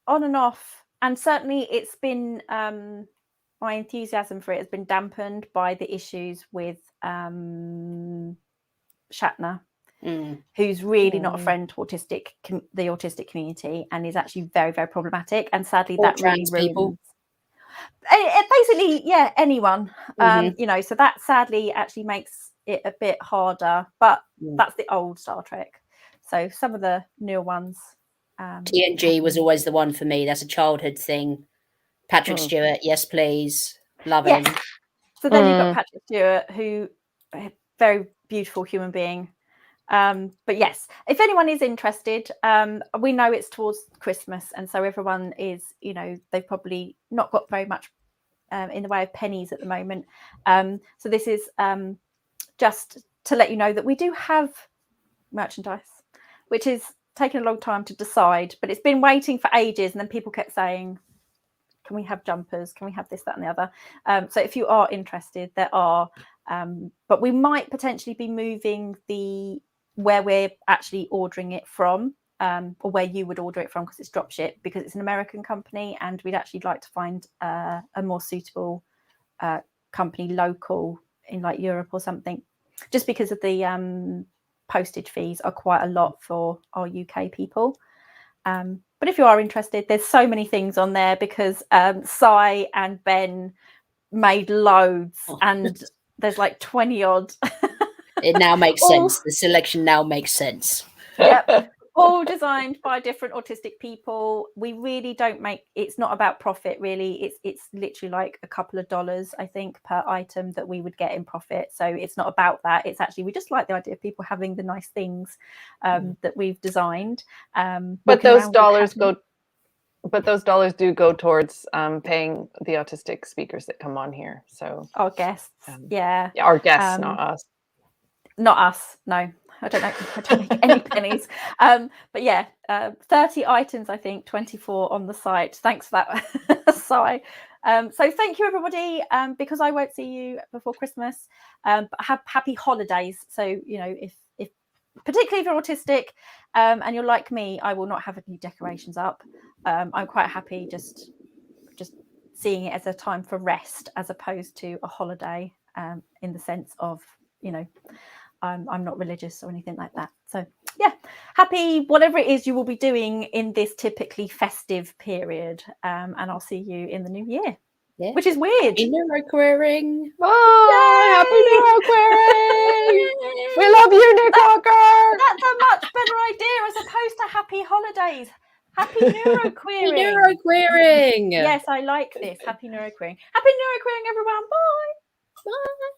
on and off, and certainly it's been my enthusiasm for it has been dampened by the issues with Shatner, who's really not a friend to the autistic community, and is actually very, very problematic. And sadly, Or that really trans people. Basically, yeah, anyone. So that sadly actually makes it a bit harder. But that's the old Star Trek. So some of the newer ones. TNG was always the one for me. That's a childhood thing. Patrick Stewart, yes, please. Love him. So then you've got Patrick Stewart, who a very beautiful human being. But yes, if anyone is interested, we know it's towards Christmas, and so everyone is, they've probably not got very much in the way of pennies at the moment. So this is just to let you know that we do have merchandise, which is taking a long time to decide, but it's been waiting for ages, and then people kept saying, can we have jumpers? Can we have this, that, and the other? So if you are interested, there are, but we might potentially be moving where we're actually ordering it from, or where you would order it from, because it's dropship, because it's an American company, and we'd actually like to find a more suitable company local in like Europe or something, just because of the postage fees are quite a lot for our UK people. But if you are interested, there's so many things on there, because Sai and Ben made loads, and there's like 20 odd. It now makes sense. The selection now makes sense. Yep. All designed by different autistic people. We really don't it's not about profit, really. It's literally like a couple of dollars, I think, per item that we would get in profit. So it's not about that. It's actually, we just like the idea of people having the nice things that we've designed. But those dollars do go towards paying the autistic speakers that come on here. So our guests, our guests, not us. Not us, no. I don't make any pennies. But yeah, 30 items, I think, 24 on the site. Thanks for that, Sai. So thank you, everybody, because I won't see you before Christmas. But have happy holidays. So, if particularly if you're autistic and you're like me, I will not have any decorations up. I'm quite happy just seeing it as a time for rest, as opposed to a holiday, in the sense of, I'm not religious or anything like that. So yeah, happy whatever it is you will be doing in this typically festive period. And I'll see you in the new year, which is weird. Happy NeuroQueering. Oh, happy NeuroQueering. We love you, Nick Walker. That's a much better idea, as opposed to happy holidays. Happy NeuroQueering. Happy NeuroQueering. Yes, I like this. Happy NeuroQueering. Happy NeuroQueering, everyone. Bye. Bye.